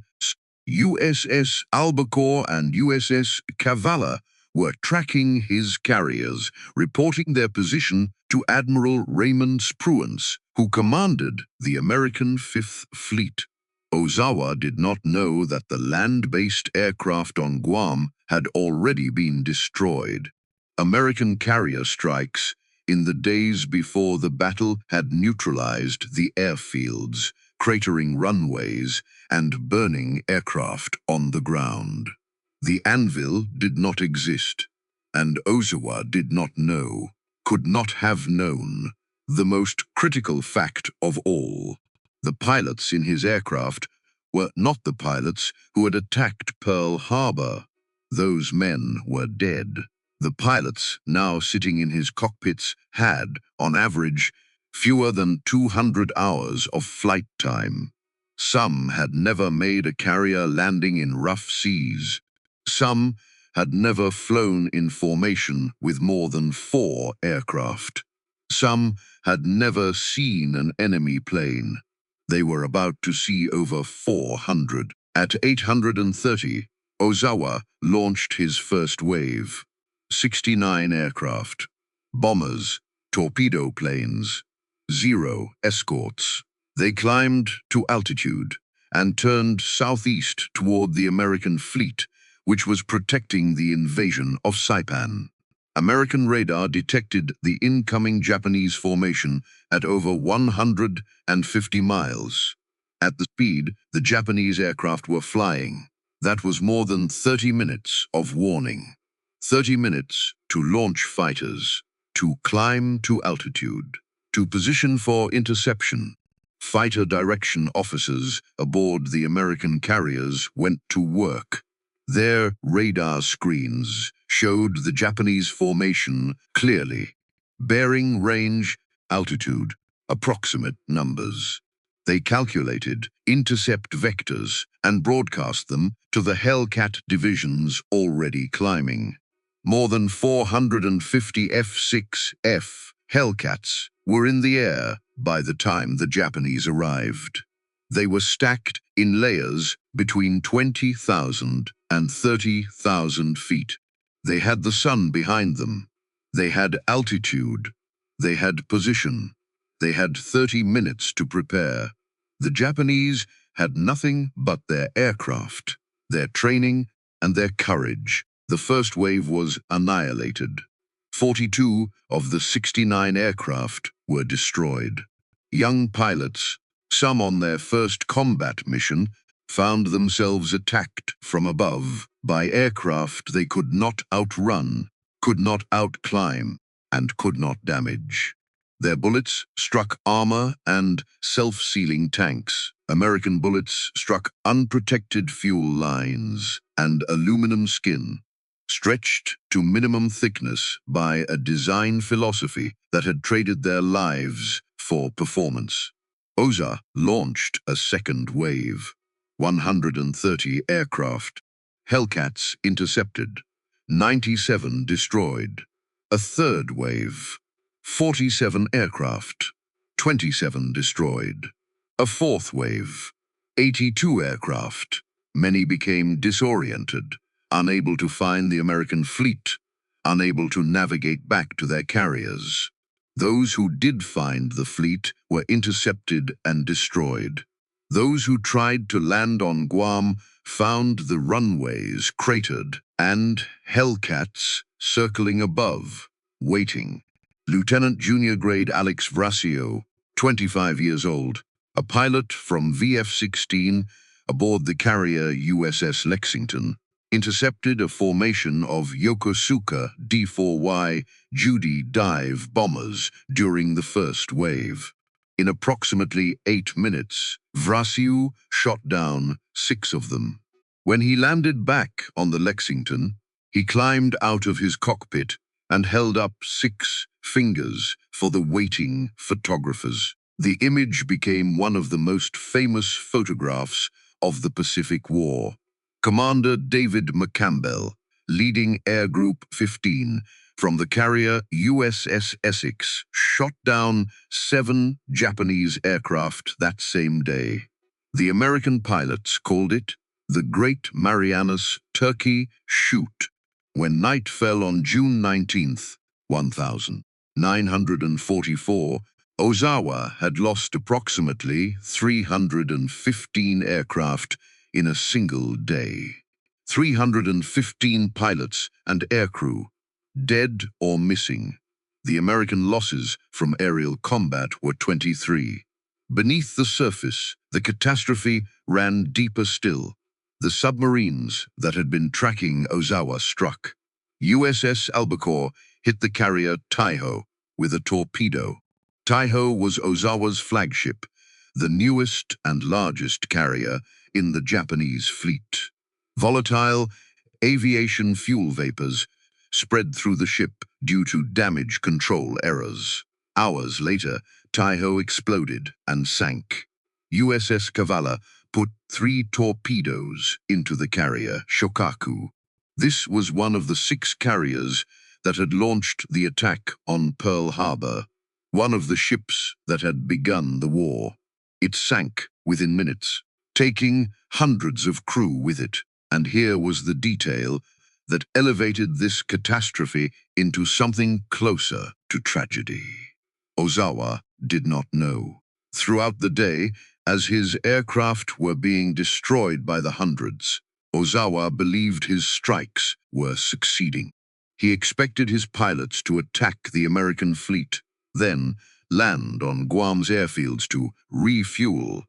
USS Albacore and USS Cavallo were tracking his carriers, reporting their position to Admiral Raymond Spruance, who commanded the American Fifth Fleet. Ozawa did not know that the land-based aircraft on Guam had already been destroyed. American carrier strikes in the days before the battle had neutralized the airfields, cratering runways and burning aircraft on the ground. The anvil did not exist, and Ozawa did not know, could not have known, the most critical fact of all. The pilots in his aircraft were not the pilots who had attacked Pearl Harbor. Those men were dead. The pilots, now sitting in his cockpits, had, on average, fewer than 200 hours of flight time. Some had never made a carrier landing in rough seas. Some had never flown in formation with more than 4 aircraft. Some had never seen an enemy plane. They were about to see over 400. At 830, Ozawa launched his first wave. 69 aircraft, bombers, torpedo planes, 0 escorts. They climbed to altitude and turned southeast toward the American fleet, which was protecting the invasion of Saipan. American radar detected the incoming Japanese formation at over 150 miles. At the speed the Japanese aircraft were flying, that was more than 30 minutes of warning. 30 minutes to launch fighters, to climb to altitude, to position for interception. Fighter direction officers aboard the American carriers went to work. Their radar screens showed the Japanese formation clearly. Bearing, range, altitude, approximate numbers. They calculated intercept vectors and broadcast them to the Hellcat divisions already climbing. More than 450 F6F Hellcats were in the air by the time the Japanese arrived. They were stacked in layers between 20,000 and 30,000 feet. They had the sun behind them. They had altitude. They had position. They had 30 minutes to prepare. The Japanese had nothing but their aircraft, their training, and their courage. The first wave was annihilated. 42 of the 69 aircraft were destroyed. Young pilots, some on their first combat mission, found themselves attacked from above by aircraft they could not outrun, could not outclimb, and could not damage. Their bullets struck armor and self-sealing tanks. American bullets struck unprotected fuel lines and aluminum skin, stretched to minimum thickness by a design philosophy that had traded their lives for performance. Oza launched a second wave. 130 aircraft, Hellcats intercepted, 97 destroyed. A third wave, 47 aircraft, 27 destroyed. A fourth wave, 82 aircraft. Many became disoriented, unable to find the American fleet, unable to navigate back to their carriers. Those who did find the fleet were intercepted and destroyed. Those who tried to land on Guam found the runways cratered and Hellcats circling above, waiting. Lieutenant Junior Grade Alex Vrasio, 25 years old, a pilot from VF-16 aboard the carrier USS Lexington, intercepted a formation of Yokosuka D-4Y Judy dive bombers during the first wave. In approximately 8 minutes, Vrasiu shot down 6 of them. When he landed back on the Lexington, he climbed out of his cockpit and held up 6 fingers for the waiting photographers. The image became one of the most famous photographs of the Pacific War. Commander David McCampbell, leading Air Group 15, from the carrier USS Essex, shot down 7 Japanese aircraft that same day. The American pilots called it the Great Marianas Turkey Shoot. When night fell on June 19, 1944, Ozawa had lost approximately 315 aircraft in a single day. 315 pilots and aircrew, dead or missing. The American losses from aerial combat were 23. Beneath the surface, the catastrophe ran deeper still. The submarines that had been tracking Ozawa struck. USS Albacore hit the carrier Taiho with a torpedo. Taiho was Ozawa's flagship, the newest and largest carrier in the Japanese fleet. Volatile aviation fuel vapors spread through the ship due to damage control errors. Hours later, Taiho exploded and sank. USS Kavala put 3 torpedoes into the carrier Shokaku. This was one of the 6 carriers that had launched the attack on Pearl Harbor, one of the ships that had begun the war. It sank within minutes, taking hundreds of crew with it. And here was the detail that elevated this catastrophe into something closer to tragedy. Ozawa did not know. Throughout the day, as his aircraft were being destroyed by the hundreds, Ozawa believed his strikes were succeeding. He expected his pilots to attack the American fleet, then land on Guam's airfields to refuel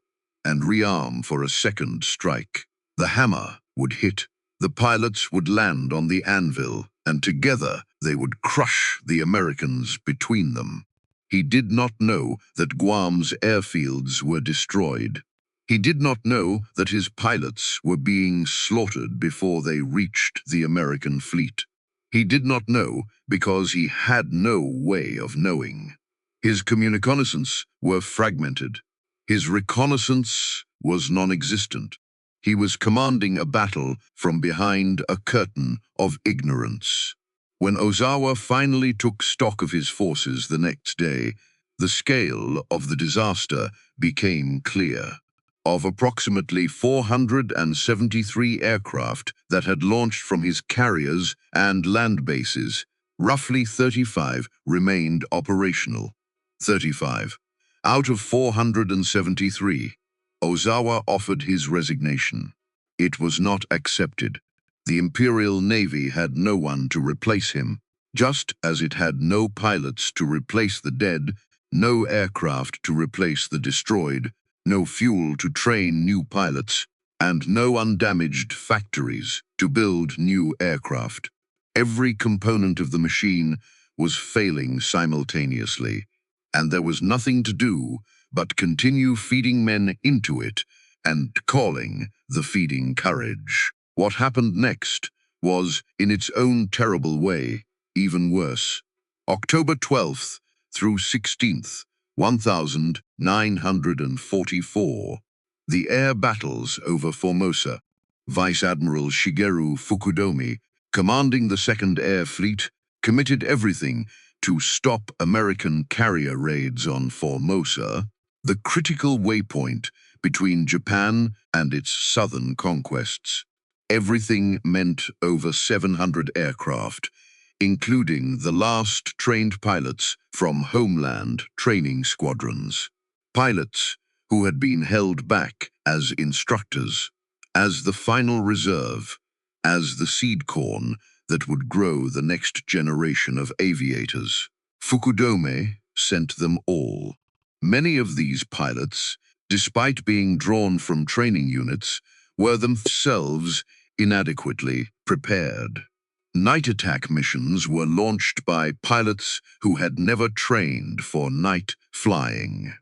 and rearm for a second strike. The hammer would hit. The pilots would land on the anvil, and together they would crush the Americans between them. He did not know that Guam's airfields were destroyed. He did not know that his pilots were being slaughtered before they reached the American fleet. He did not know because he had no way of knowing. His communications were fragmented. His reconnaissance was non-existent. He was commanding a battle from behind a curtain of ignorance. When Ozawa finally took stock of his forces the next day, the scale of the disaster became clear. Of approximately 473 aircraft that had launched from his carriers and land bases, roughly 35 remained operational. 35. Out of 473, Ozawa offered his resignation. It was not accepted. The Imperial Navy had no one to replace him, just as it had no pilots to replace the dead, no aircraft to replace the destroyed, no fuel to train new pilots, and no undamaged factories to build new aircraft. Every component of the machine was failing simultaneously, and there was nothing to do but continue feeding men into it and calling the feeding courage. What happened next was, in its own terrible way, even worse. October 12th through 16th, 1944. The air battles over Formosa. Vice Admiral Shigeru Fukudomi, commanding the 2nd Air Fleet, committed everything to stop American carrier raids on Formosa, the critical waypoint between Japan and its southern conquests. Everything meant over 700 aircraft, including the last trained pilots from homeland training squadrons. Pilots who had been held back as instructors, as the final reserve, as the seed corn that would grow the next generation of aviators. Fukudome sent them all. Many of these pilots, despite being drawn from training units, were themselves inadequately prepared. Night attack missions were launched by pilots who had never trained for night flying.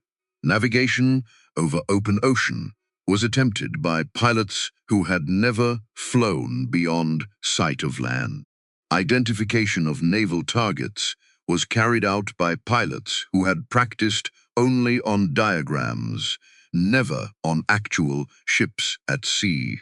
Navigation over open ocean was attempted by pilots who had never flown beyond sight of land. Identification of naval targets was carried out by pilots who had practiced only on diagrams, never on actual ships at sea.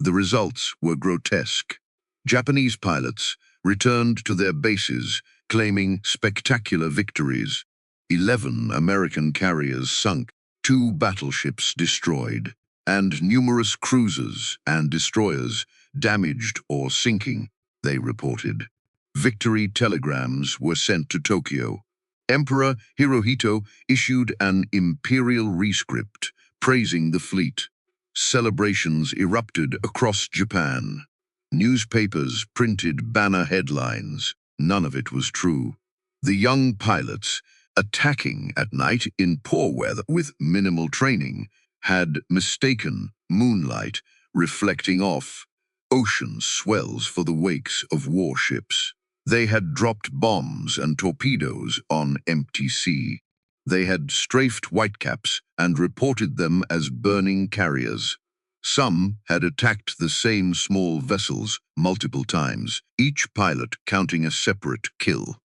The results were grotesque. Japanese pilots returned to their bases, claiming spectacular victories. 11 American carriers sunk, 2 battleships destroyed, and numerous cruisers and destroyers damaged or sinking, they reported. Victory telegrams were sent to Tokyo. Emperor Hirohito issued an imperial rescript praising the fleet. Celebrations erupted across Japan. Newspapers printed banner headlines. None of it was true. The young pilots, attacking at night in poor weather with minimal training, had mistaken moonlight reflecting off ocean swells for the wakes of warships. They had dropped bombs and torpedoes on empty sea. They had strafed whitecaps and reported them as burning carriers. Some had attacked the same small vessels multiple times, each pilot counting a separate kill.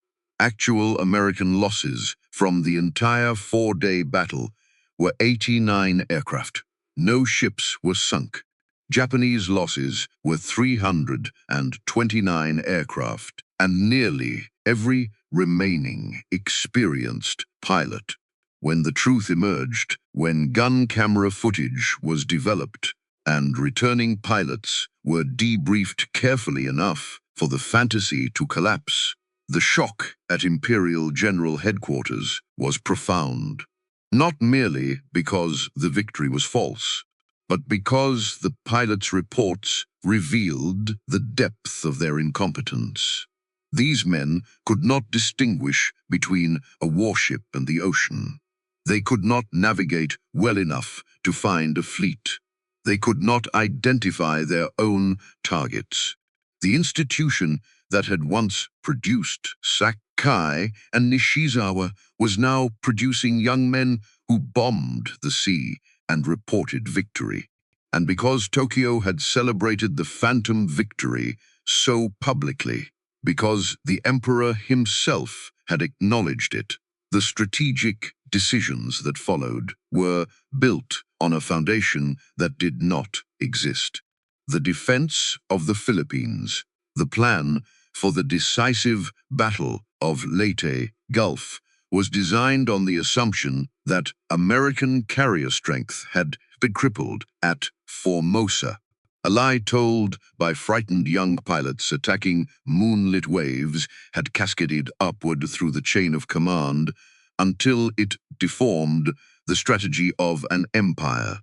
Actual American losses from the entire four-day battle were 89 aircraft. No ships were sunk. Japanese losses were 329 aircraft, and nearly every remaining experienced pilot. When the truth emerged, when gun camera footage was developed, and returning pilots were debriefed carefully enough for the fantasy to collapse, the shock at Imperial General Headquarters was profound. Not merely because the victory was false, but because the pilots' reports revealed the depth of their incompetence. These men could not distinguish between a warship and the ocean. They could not navigate well enough to find a fleet. They could not identify their own targets. The institution that had once produced Sakai and Nishizawa was now producing young men who bombed the sea and reported victory. And because Tokyo had celebrated the phantom victory so publicly, because the emperor himself had acknowledged it, the strategic decisions that followed were built on a foundation that did not exist. The defense of the Philippines, the plan for the decisive Battle of Leyte Gulf, was designed on the assumption that American carrier strength had been crippled at Formosa, a lie told by frightened young pilots attacking moonlit waves had cascaded upward through the chain of command until it deformed the strategy of an empire.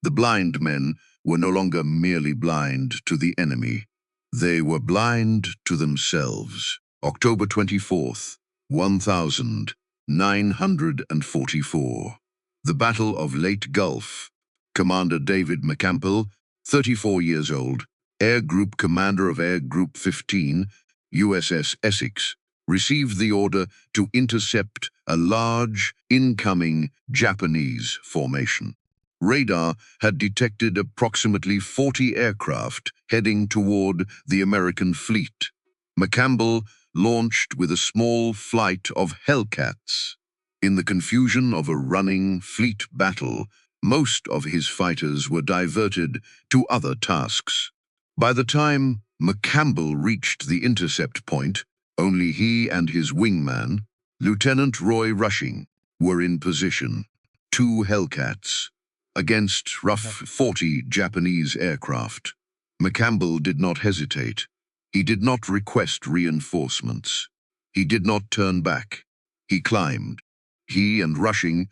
The blind men were no longer merely blind to the enemy. They were blind to themselves. October 24th, 1944. The Battle of Leyte Gulf. Commander David McCampbell, 34 years old, Air Group Commander of Air Group 15, USS Essex, received the order to intercept a large, incoming Japanese formation. Radar had detected approximately 40 aircraft heading toward the American fleet. McCampbell launched with a small flight of Hellcats. In the confusion of a running fleet battle, most of his fighters were diverted to other tasks. By the time McCampbell reached the intercept point, only he and his wingman, Lieutenant Roy Rushing, were in position. 2 Hellcats against rough 40 Japanese aircraft. McCampbell did not hesitate. He did not request reinforcements. He did not turn back. He climbed. He and Rushing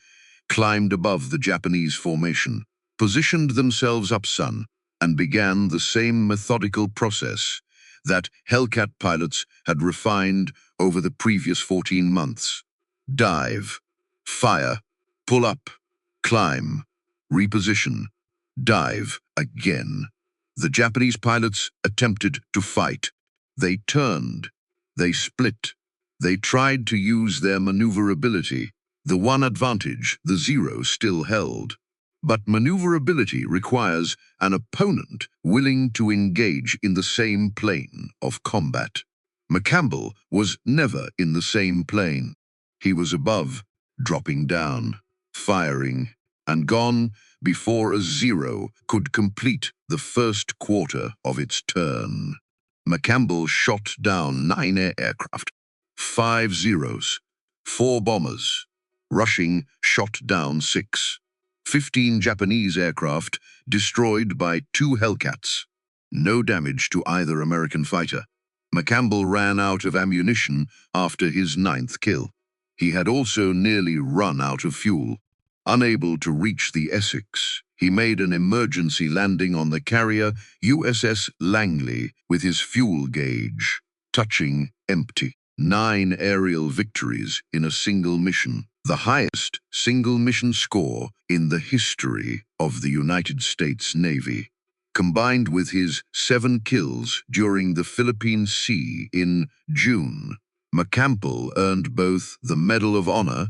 climbed above the Japanese formation, positioned themselves upsun, and began the same methodical process that Hellcat pilots had refined over the previous 14 months. Dive, fire, pull up, climb, reposition, dive again. The Japanese pilots attempted to fight. They turned, they split, they tried to use their maneuverability, the one advantage the Zero still held. But maneuverability requires an opponent willing to engage in the same plane of combat. McCampbell was never in the same plane. He was above, dropping down, firing, and gone before a Zero could complete the first quarter of its turn. McCampbell shot down 9 aircraft, 5 Zeros, 4 bombers. Rushing shot down 6. 15 Japanese aircraft destroyed by 2 Hellcats. No damage to either American fighter. McCampbell ran out of ammunition after his 9th kill. He had also nearly run out of fuel. Unable to reach the Essex, he made an emergency landing on the carrier USS Langley with his fuel gauge touching empty. 9 aerial victories in a single mission, the highest single mission score in the history of the United States Navy. Combined with his 7 kills during the Philippine Sea in June, McCampbell earned both the Medal of Honor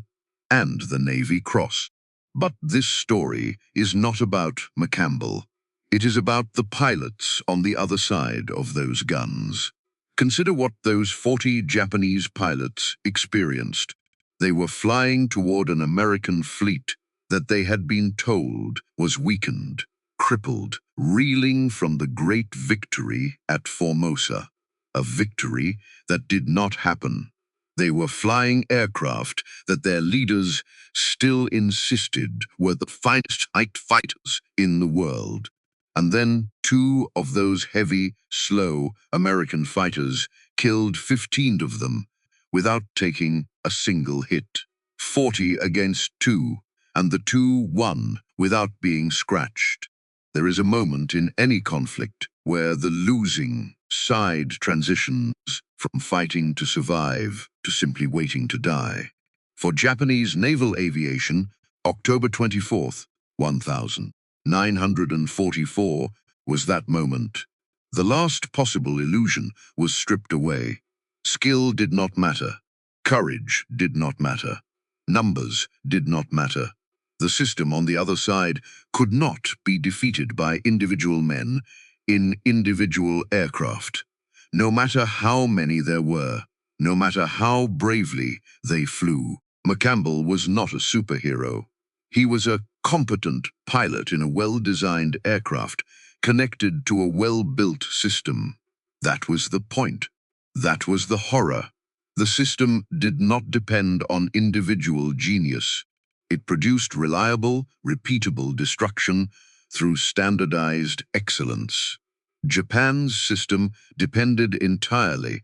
and the Navy Cross. But this story is not about McCampbell. It is about the pilots on the other side of those guns. Consider what those 40 Japanese pilots experienced. They were flying toward an American fleet that they had been told was weakened, crippled, reeling from the great victory at Formosa. A victory that did not happen. They were flying aircraft that their leaders still insisted were the finest night fighters in the world. And then 2 of those heavy, slow American fighters killed 15 of them without taking a single hit. 40 against 2, and the 2 won without being scratched. There is a moment in any conflict where the losing side transitions from fighting to survive to simply waiting to die. For Japanese naval aviation, October 24th, 1944 was that moment. The last possible illusion was stripped away. Skill did not matter. Courage did not matter. Numbers did not matter. The system on the other side could not be defeated by individual men in individual aircraft. No matter how many there were, no matter how bravely they flew, McCampbell was not a superhero. He was a competent pilot in a well-designed aircraft, connected to a well-built system. That was the point. That was the horror. The system did not depend on individual genius. It produced reliable, repeatable destruction through standardized excellence. Japan's system depended entirely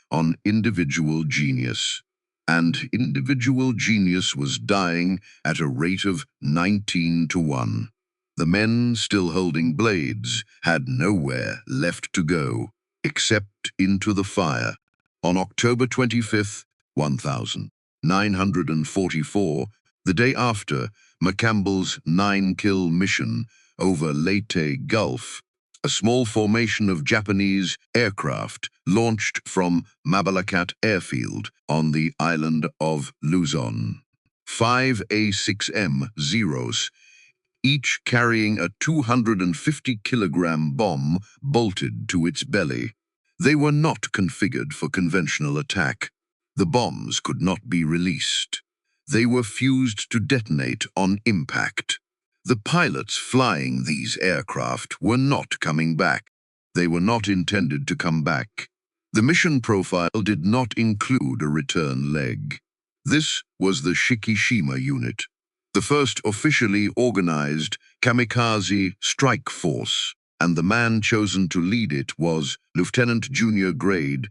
on individual genius, and individual genius was dying at a rate of 19-1. The men still holding blades had nowhere left to go except into the fire. On October 25th, 1944, the day after McCampbell's 9-kill mission over Leyte Gulf, a small formation of Japanese aircraft launched from Mabalacat Airfield on the island of Luzon. 5 A6M Zeros, each carrying a 250-kilogram bomb bolted to its belly. They were not configured for conventional attack. The bombs could not be released. They were fused to detonate on impact. The pilots flying these aircraft were not coming back. They were not intended to come back. The mission profile did not include a return leg. This was the Shikishima unit, the first officially organized kamikaze strike force, and the man chosen to lead it was Lieutenant Junior Grade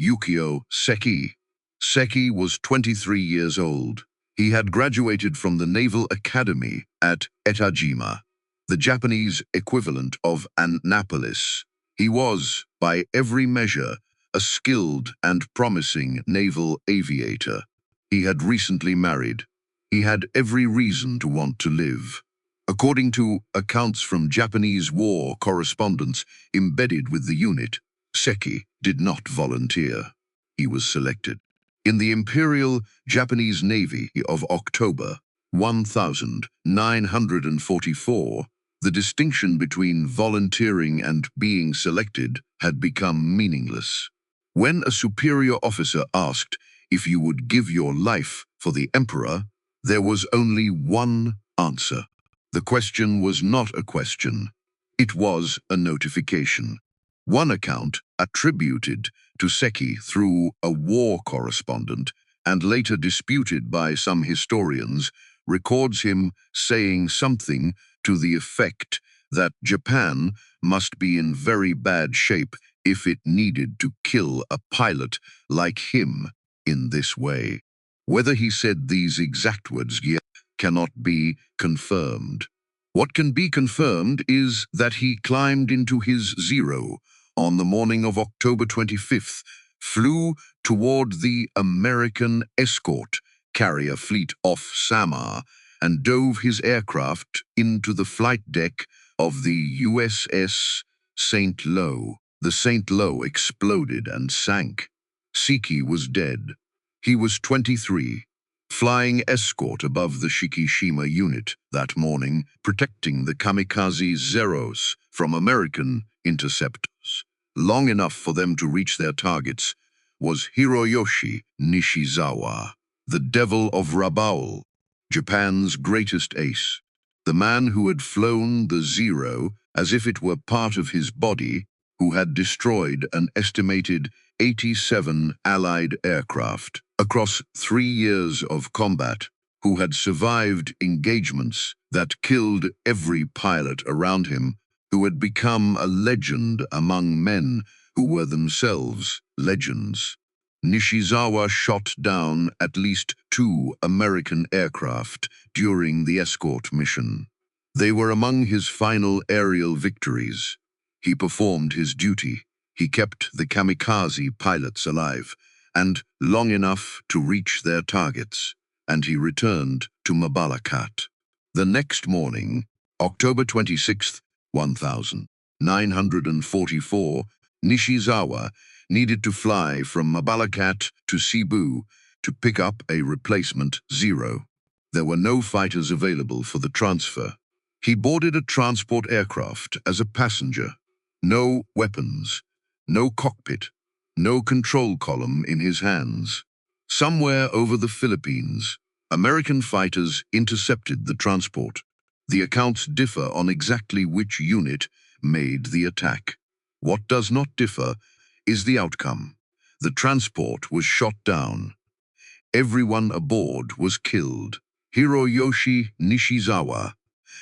Yukio Seki. Seki was 23 years old. He had graduated from the Naval Academy at Etajima, the Japanese equivalent of Annapolis. He was, by every measure, a skilled and promising naval aviator. He had recently married. He had every reason to want to live. According to accounts from Japanese war correspondents embedded with the unit, Seki did not volunteer. He was selected. In the Imperial Japanese Navy of October 1944, the distinction between volunteering and being selected had become meaningless. When a superior officer asked if you would give your life for the emperor, there was only one answer. The question was not a question. It was a notification. One account, attributed to Seki through a war correspondent and later disputed by some historians, records him saying something to the effect that Japan must be in very bad shape if it needed to kill a pilot like him in this way. Whether he said these exact words yet cannot be confirmed. What can be confirmed is that he climbed into his Zero on the morning of October 25th, flew toward the American escort carrier fleet off Samar, and dove his aircraft into the flight deck of the USS St. Lo. The St. Lo exploded and sank. Seki was dead. He was 23. flying escort above the Shikishima unit that morning, protecting the kamikaze Zeros from American interceptors. Long enough for them to reach their targets was Hiroyoshi Nishizawa, the devil of Rabaul, Japan's greatest ace, the man who had flown the Zero as if it were part of his body, who had destroyed an estimated 87 Allied aircraft across 3 years of combat, who had survived engagements that killed every pilot around him, who had become a legend among men who were themselves legends. Nishizawa shot down at least 2 American aircraft during the escort mission. They were among his final aerial victories. He performed his duty. He kept the kamikaze pilots alive, and long enough to reach their targets, and he returned to Mabalakat. The next morning, October 26th, 1944, Nishizawa needed to fly from Mabalakat to Cebu to pick up a replacement Zero. There were no fighters available for the transfer. He boarded a transport aircraft as a passenger. No weapons, no cockpit, no control column in his hands. Somewhere over the Philippines, American fighters intercepted the transport. The accounts differ on exactly which unit made the attack. What does not differ is the outcome. The transport was shot down. Everyone aboard was killed. Hiroyoshi Nishizawa,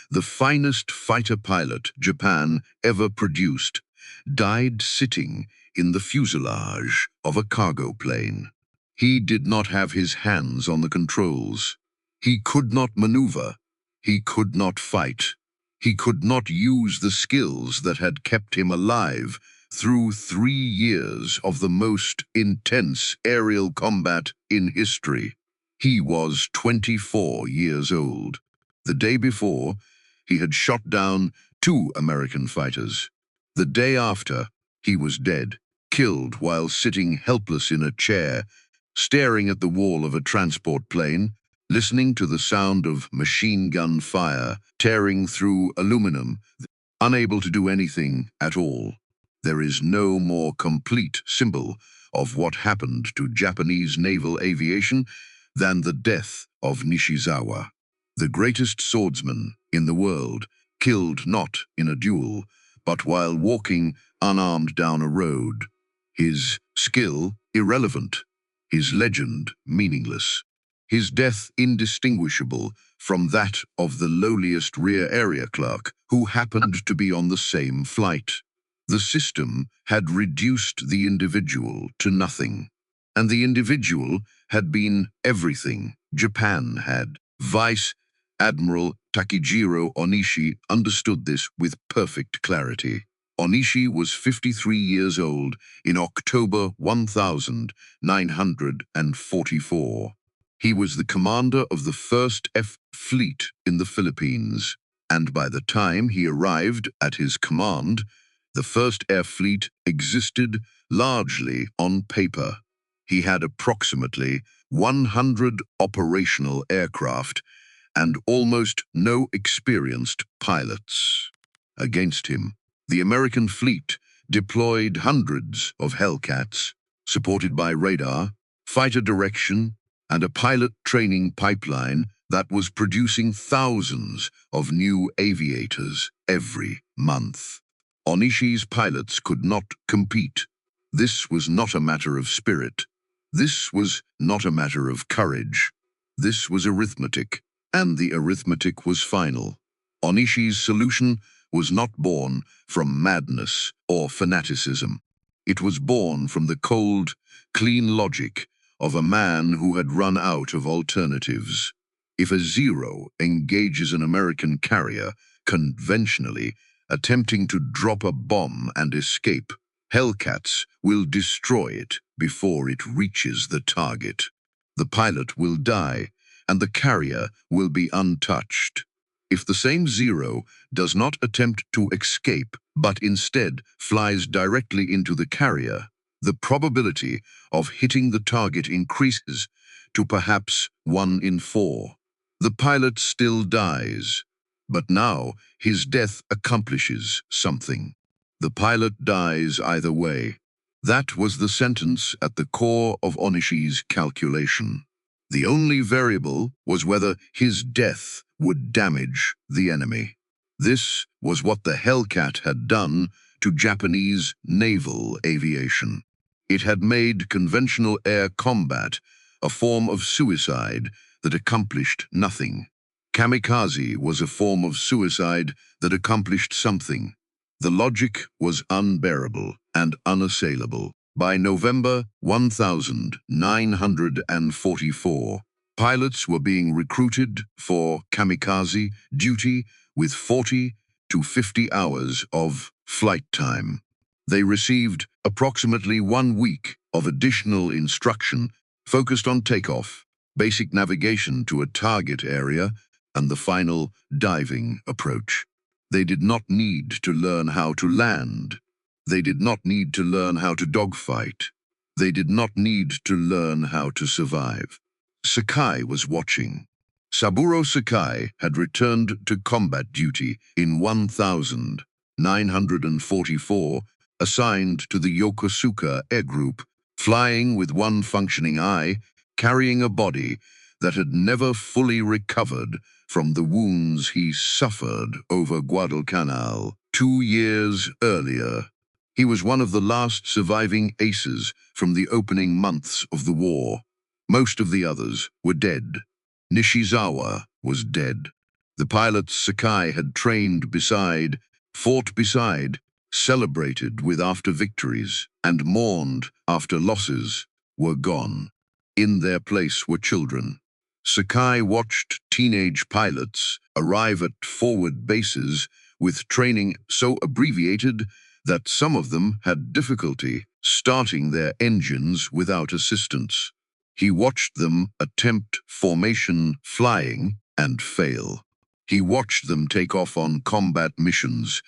the finest fighter pilot Japan ever produced, died sitting in the fuselage of a cargo plane. He did not have his hands on the controls. He could not maneuver. He could not fight. He could not use the skills that had kept him alive through 3 years of the most intense aerial combat in history. He was 24 years old. The day before, he had shot down 2 American fighters. The day after, he was dead, killed while sitting helpless in a chair, staring at the wall of a transport plane, listening to the sound of machine gun fire tearing through aluminum, unable to do anything at all. There is no more complete symbol of what happened to Japanese naval aviation than the death of Nishizawa, the greatest swordsman in the world, killed not in a duel, but while walking unarmed down a road. His skill irrelevant, his legend meaningless, his death indistinguishable from that of the lowliest rear area clerk who happened to be on the same flight. The system had reduced the individual to nothing, and the individual had been everything Japan had. Vice Admiral Takejiro Onishi understood this with perfect clarity. Onishi was 53 years old in October 1944. He was the commander of the 1st F Fleet in the Philippines, and by the time he arrived at his command, the 1st Air Fleet existed largely on paper. He had approximately 100 operational aircraft and almost no experienced pilots. Against him, the American fleet deployed hundreds of Hellcats, supported by radar, fighter direction, and a pilot training pipeline that was producing thousands of new aviators every month. Onishi's pilots could not compete. This was not a matter of spirit. This was not a matter of courage. This was arithmetic, and the arithmetic was final. Onishi's solution was not born from madness or fanaticism. It was born from the cold, clean logic of a man who had run out of alternatives. If a Zero engages an American carrier conventionally, attempting to drop a bomb and escape, Hellcats will destroy it before it reaches the target. The pilot will die, and the carrier will be untouched. If the same Zero does not attempt to escape, but instead flies directly into the carrier, the probability of hitting the target increases to perhaps 1 in 4. The pilot still dies, but now his death accomplishes something. The pilot dies either way. That was the sentence at the core of Onishi's calculation. The only variable was whether his death would damage the enemy. This was what the Hellcat had done to Japanese naval aviation. It had made conventional air combat a form of suicide that accomplished nothing. Kamikaze was a form of suicide that accomplished something. The logic was unbearable and unassailable. By November 1944, pilots were being recruited for kamikaze duty with 40 to 50 hours of flight time. They received approximately 1 week of additional instruction focused on takeoff, basic navigation to a target area, and the final diving approach. They did not need to learn how to land. They did not need to learn how to dogfight. They did not need to learn how to survive. Sakai was watching. Saburo Sakai had returned to combat duty in 1944, assigned to the Yokosuka Air Group, flying with one functioning eye, carrying a body that had never fully recovered from the wounds he suffered over Guadalcanal 2 years earlier. He was one of the last surviving aces from the opening months of the war. Most of the others were dead. Nishizawa was dead. The pilots Sakai had trained beside, fought beside, celebrated with after victories, and mourned after losses, were gone. In their place were children. Sakai watched teenage pilots arrive at forward bases with training so abbreviated that some of them had difficulty starting their engines without assistance. He watched them attempt formation flying and fail. He watched them take off on combat missions,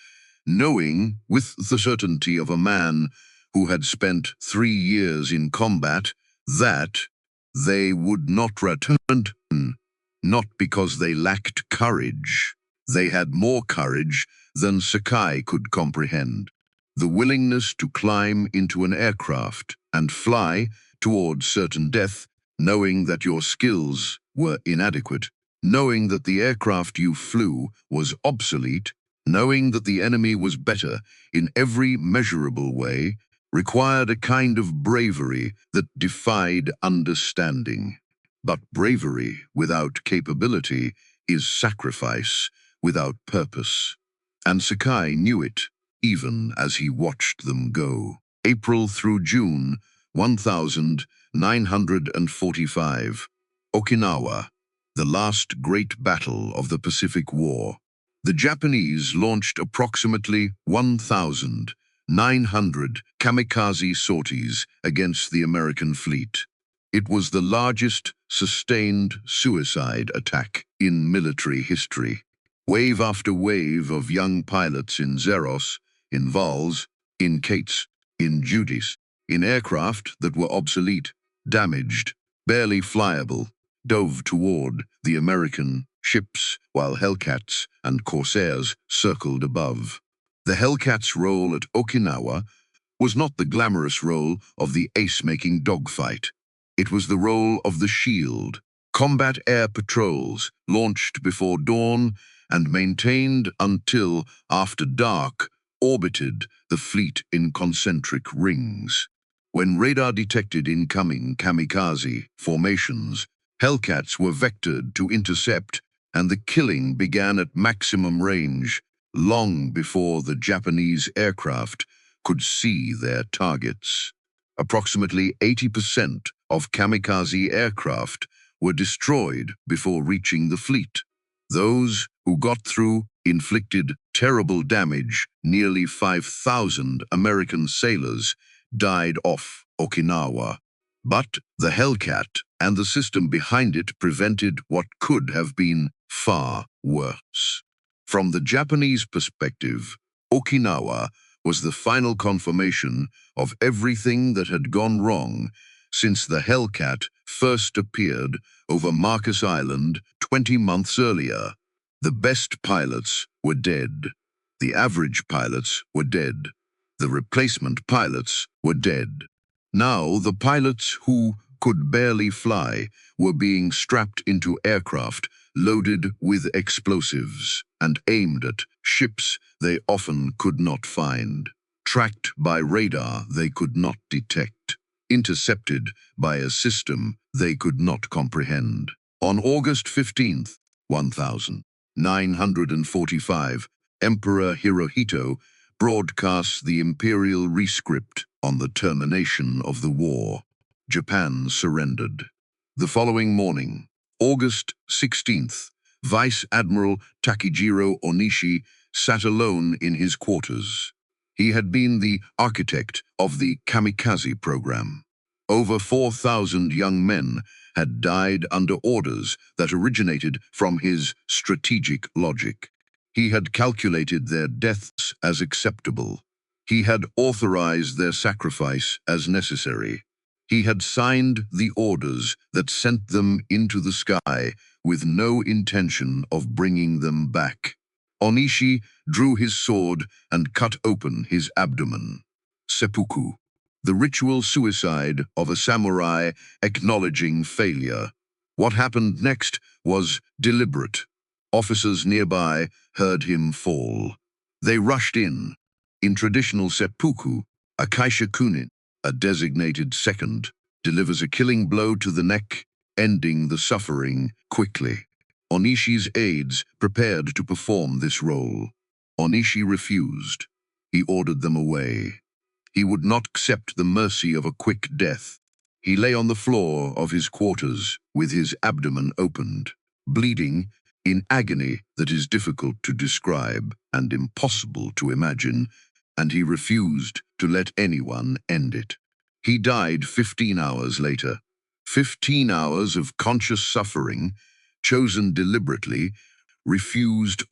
knowing with the certainty of a man who had spent 3 years in combat that they would not return, not because they lacked courage. They had more courage than Sakai could comprehend. The willingness to climb into an aircraft and fly towards certain death, knowing that your skills were inadequate, knowing that the aircraft you flew was obsolete, knowing that the enemy was better in every measurable way, required a kind of bravery that defied understanding. But bravery without capability is sacrifice without purpose. And Sakai knew it, even as he watched them go. April through June 1945. Okinawa, the last great battle of the Pacific War. The Japanese launched approximately 1,900 kamikaze sorties against the American fleet. It was the largest sustained suicide attack in military history. Wave after wave of young pilots in Zeros, in Vals, in Kates, in Judis, in aircraft that were obsolete, damaged, barely flyable, dove toward the American ships while Hellcats and Corsairs circled above. The Hellcats' role at Okinawa was not the glamorous role of the ace-making dogfight. It was the role of the shield, combat air patrols launched before dawn and maintained until after dark, orbited the fleet in concentric rings. When radar detected incoming kamikaze formations, Hellcats were vectored to intercept, and the killing began at maximum range, long before the Japanese aircraft could see their targets. Approximately 80% of kamikaze aircraft were destroyed before reaching the fleet. Those who got through inflicted terrible damage. Nearly 5,000 American sailors died off Okinawa. But the Hellcat and the system behind it prevented what could have been far worse. From the Japanese perspective, Okinawa was the final confirmation of everything that had gone wrong since the Hellcat first appeared over Marcus Island 20 months earlier. The best pilots were dead. The average pilots were dead. The replacement pilots were dead. Now the pilots who could barely fly were being strapped into aircraft loaded with explosives and aimed at ships they often could not find, tracked by radar they could not detect, intercepted by a system they could not comprehend. On August 15th, 1945, Emperor Hirohito broadcasts the imperial rescript on the termination of the war. Japan surrendered. The following morning, August 16th, Vice Admiral Takejiro Onishi sat alone in his quarters. He had been the architect of the kamikaze program. Over 4,000 young men had died under orders that originated from his strategic logic. He had calculated their deaths as acceptable. He had authorized their sacrifice as necessary. He had signed the orders that sent them into the sky with no intention of bringing them back. Onishi drew his sword and cut open his abdomen. Seppuku, the ritual suicide of a samurai acknowledging failure. What happened next was deliberate. Officers nearby heard him fall. They rushed in. In traditional seppuku, a kaishakunin, a designated second, delivers a killing blow to the neck, ending the suffering quickly. Onishi's aides prepared to perform this role. Onishi refused. He ordered them away. He would not accept the mercy of a quick death. He lay on the floor of his quarters with his abdomen opened, bleeding, in agony that is difficult to describe and impossible to imagine, and he refused to let anyone end it. He died 15 hours later. 15 hours of conscious suffering, chosen deliberately, refused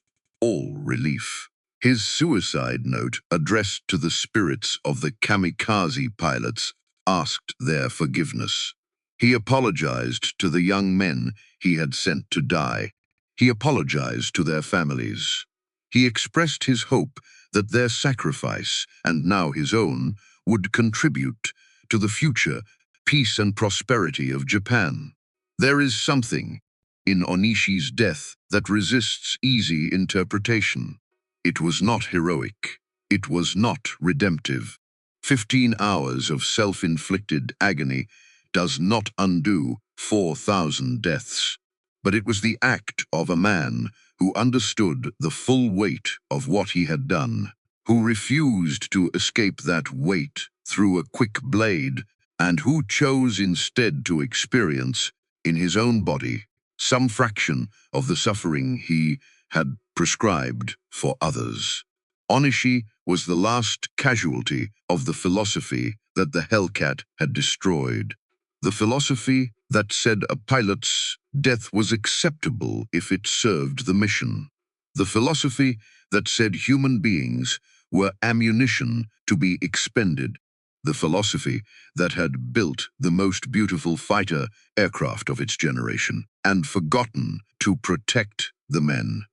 all relief. His suicide note, addressed to the spirits of the kamikaze pilots, asked their forgiveness. He apologized to the young men he had sent to die. He apologized to their families. He expressed his hope that their sacrifice, and now his own, would contribute to the future peace and prosperity of Japan. There is something in Onishi's death that resists easy interpretation. It was not heroic. It was not redemptive. 15 hours of self-inflicted agony does not undo 4,000 deaths. But it was the act of a man who understood the full weight of what he had done, who refused to escape that weight through a quick blade, and who chose instead to experience, in his own body, some fraction of the suffering he had prescribed for others. Onishi was the last casualty of the philosophy that the Hellcat had destroyed. The philosophy that said a pilot's death was acceptable if it served the mission. The philosophy that said human beings were ammunition to be expended. The philosophy that had built the most beautiful fighter aircraft of its generation and forgotten to protect the men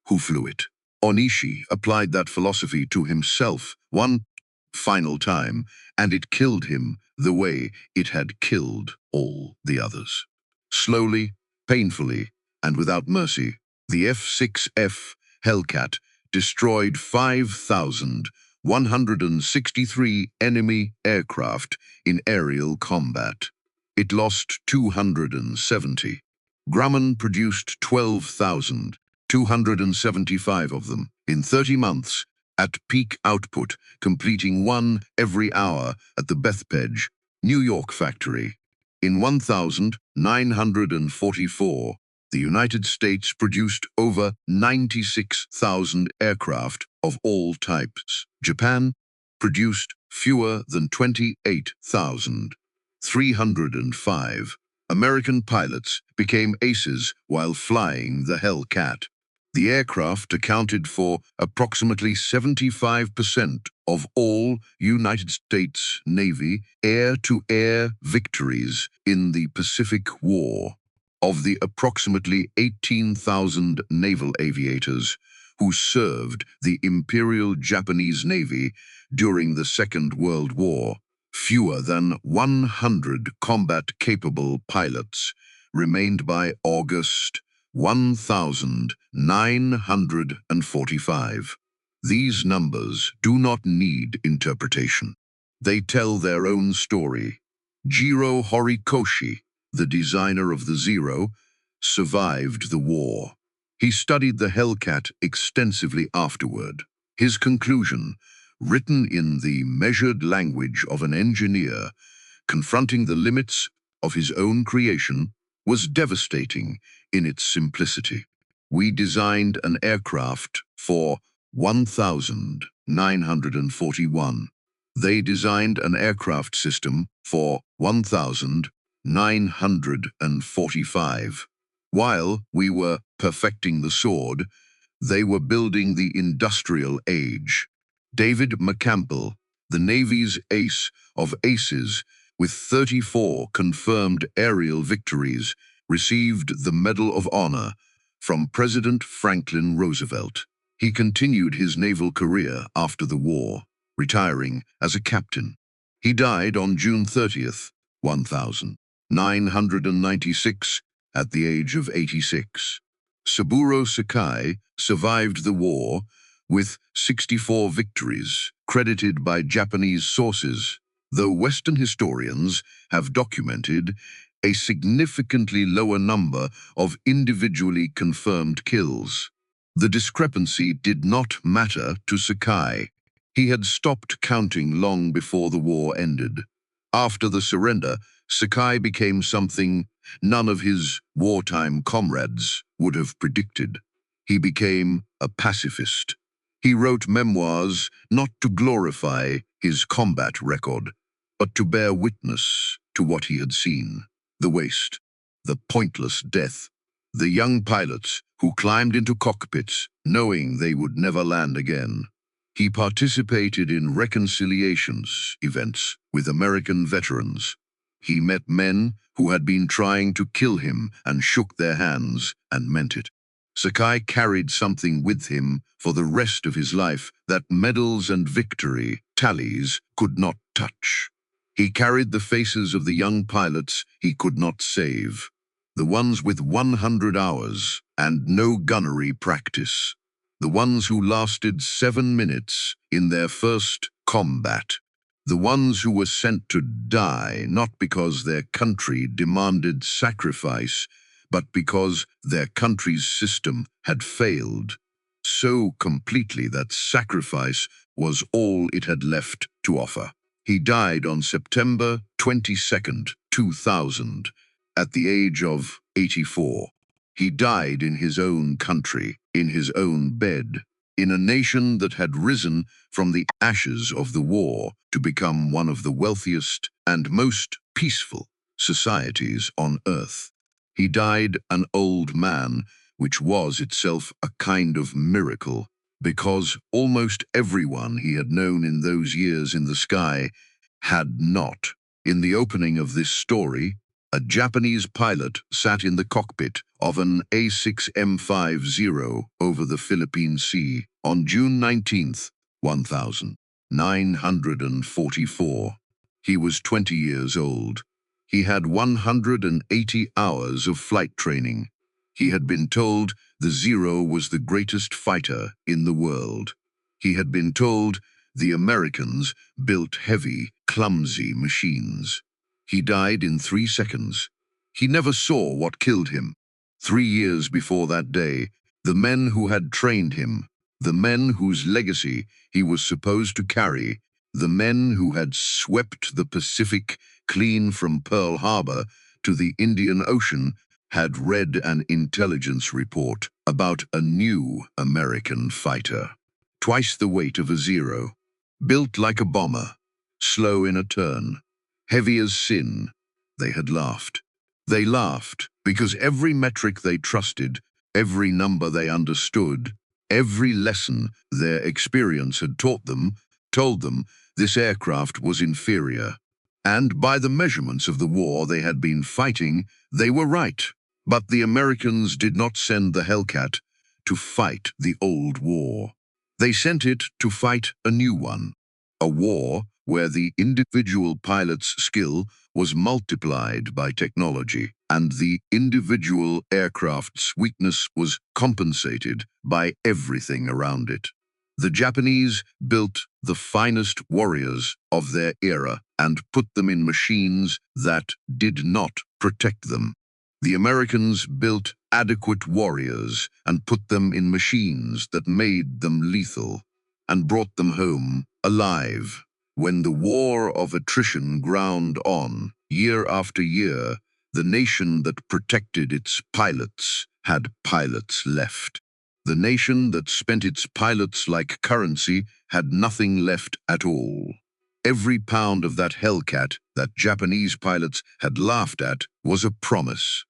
who flew it. Onishi applied that philosophy to himself one final time, and it killed him the way it had killed all the others. Slowly, painfully, and without mercy, the F6F Hellcat destroyed 5,163 enemy aircraft in aerial combat. It lost 270. Grumman produced 12,275 of them in 30 months at peak output, completing one every hour at the Bethpage, New York factory. In 1944, the United States produced over 96,000 aircraft of all types. Japan produced fewer than 28,305. American pilots became aces while flying the Hellcat. The aircraft accounted for approximately 75% of all United States Navy air-to-air victories in the Pacific War. Of the approximately 18,000 naval aviators who served the Imperial Japanese Navy during the Second World War, fewer than 100 combat-capable pilots remained by August 1945. These numbers do not need interpretation. They tell their own story. Jiro Horikoshi, the designer of the Zero, survived the war. He studied the Hellcat extensively afterward. His conclusion, written in the measured language of an engineer, confronting the limits of his own creation, was devastating in its simplicity. We designed an aircraft for 1,941. They designed an aircraft system for 1,945. While we were perfecting the sword, they were building the industrial age. David McCampbell, the Navy's ace of aces, with 34 confirmed aerial victories, received the Medal of Honor from President Franklin Roosevelt. He continued his naval career after the war, retiring as a captain. He died on June 30th, 1996, at the age of 86. Saburo Sakai survived the war with 64 victories, credited by Japanese sources, though Western historians have documented a significantly lower number of individually confirmed kills. The discrepancy did not matter to Sakai. He had stopped counting long before the war ended. After the surrender, Sakai became something none of his wartime comrades would have predicted. He became a pacifist. He wrote memoirs not to glorify his combat record, but to bear witness to what he had seen: the waste, the pointless death, the young pilots who climbed into cockpits knowing they would never land again. He participated in reconciliations events with American veterans. He met men who had been trying to kill him and shook their hands and meant it. Sakai carried something with him for the rest of his life that medals and victory tallies could not touch. He carried the faces of the young pilots he could not save, the ones with 100 hours and no gunnery practice, the ones who lasted 7 minutes in their first combat, the ones who were sent to die not because their country demanded sacrifice, but because their country's system had failed so completely that sacrifice was all it had left to offer. He died on September 22nd, 2000, at the age of 84. He died in his own country, in his own bed, in a nation that had risen from the ashes of the war to become one of the wealthiest and most peaceful societies on earth. He died an old man, which was itself a kind of miracle, because almost everyone he had known in those years in the sky had not. In the opening of this story, a Japanese pilot sat in the cockpit of an A6M Zero over the Philippine Sea on June 19th, 1944. He was 20 years old. He had 180 hours of flight training. He had been told the Zero was the greatest fighter in the world. He had been told the Americans built heavy, clumsy machines. He died in 3 seconds. He never saw what killed him. 3 years before that day, the men who had trained him, the men whose legacy he was supposed to carry, the men who had swept the Pacific clean from Pearl Harbor to the Indian Ocean, had read an intelligence report about a new American fighter. Twice the weight of a Zero, built like a bomber, slow in a turn, heavy as sin. They had laughed. They laughed because every metric they trusted Every number they understood, every lesson their experience had taught them, told them this aircraft was inferior. And by the measurements of the war they had been fighting, they were right. But the Americans did not send the Hellcat to fight the old war. They sent it to fight a new one, a war where the individual pilot's skill was multiplied by technology, and the individual aircraft's weakness was compensated by everything around it. The Japanese built the finest warriors of their era and put them in machines that did not protect them. The Americans built adequate warriors and put them in machines that made them lethal and brought them home alive. When the war of attrition ground on, year after year, the nation that protected its pilots had pilots left. The nation that spent its pilots like currency had nothing left at all. Every pound of that Hellcat that Japanese pilots had laughed at was a promise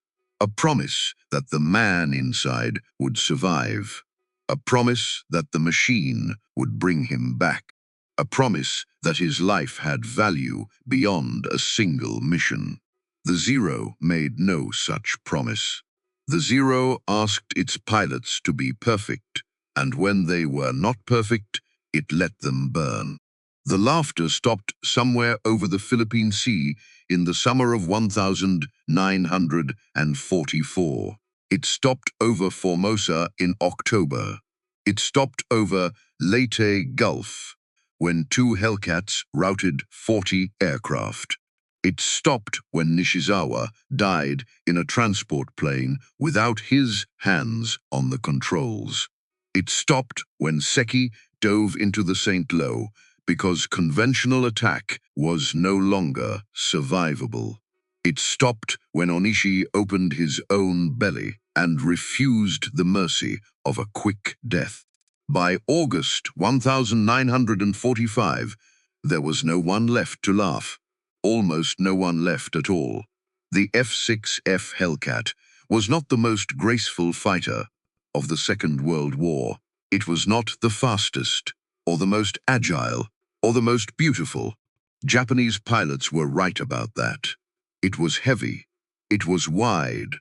that the man inside would survive, a promise that the machine would bring him back, a promise that his life had value beyond a single mission. The Zero made no such promise. The Zero asked its pilots to be perfect, and when they were not perfect, it let them burn. The laughter stopped somewhere over the Philippine Sea in the summer of 1944. It stopped over Formosa in October. It stopped over Leyte Gulf, when 2 Hellcats routed 40 aircraft. It stopped when Nishizawa died in a transport plane without his hands on the controls. It stopped when Seki dove into the St. Lo because conventional attack was no longer survivable. It stopped when Onishi opened his own belly and refused the mercy of a quick death. By August 1945, there was no one left to laugh, almost no one left at all. The F6F Hellcat was not the most graceful fighter of the Second World War. It was not the fastest, or the most agile, or the most beautiful. Japanese pilots were right about that. It was heavy. It was wide.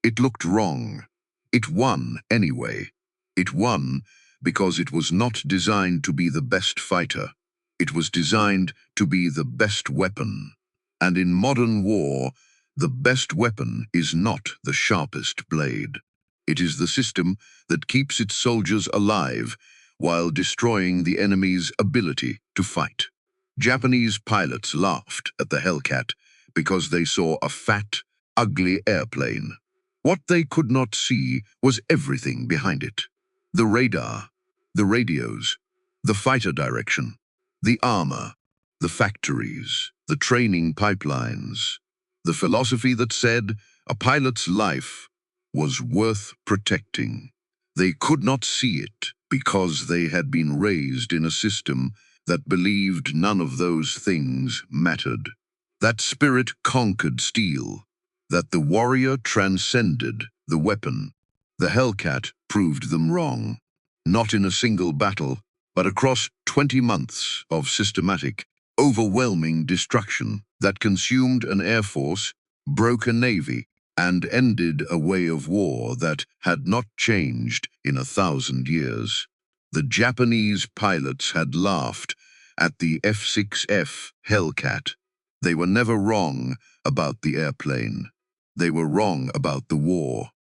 It looked wrong. It won anyway. It won because it was not designed to be the best fighter. It was designed to be the best weapon. And in modern war, the best weapon is not the sharpest blade. It is the system that keeps its soldiers alive while destroying the enemy's ability to fight. Japanese pilots laughed at the Hellcat because they saw a fat, ugly airplane. What they could not see was everything behind it. The radar, the radios, the fighter direction, the armor, the factories, the training pipelines, the philosophy that said a pilot's life was worth protecting. They could not see it because they had been raised in a system that believed none of those things mattered. That spirit conquered steel, that the warrior transcended the weapon. The Hellcat proved them wrong, not in a single battle, but across 20 months of systematic, overwhelming destruction that consumed an air force, broke a navy, and ended a way of war that had not changed in 1,000 years. The Japanese pilots had laughed at the F6F Hellcat. They were never wrong about the airplane. They were wrong about the war.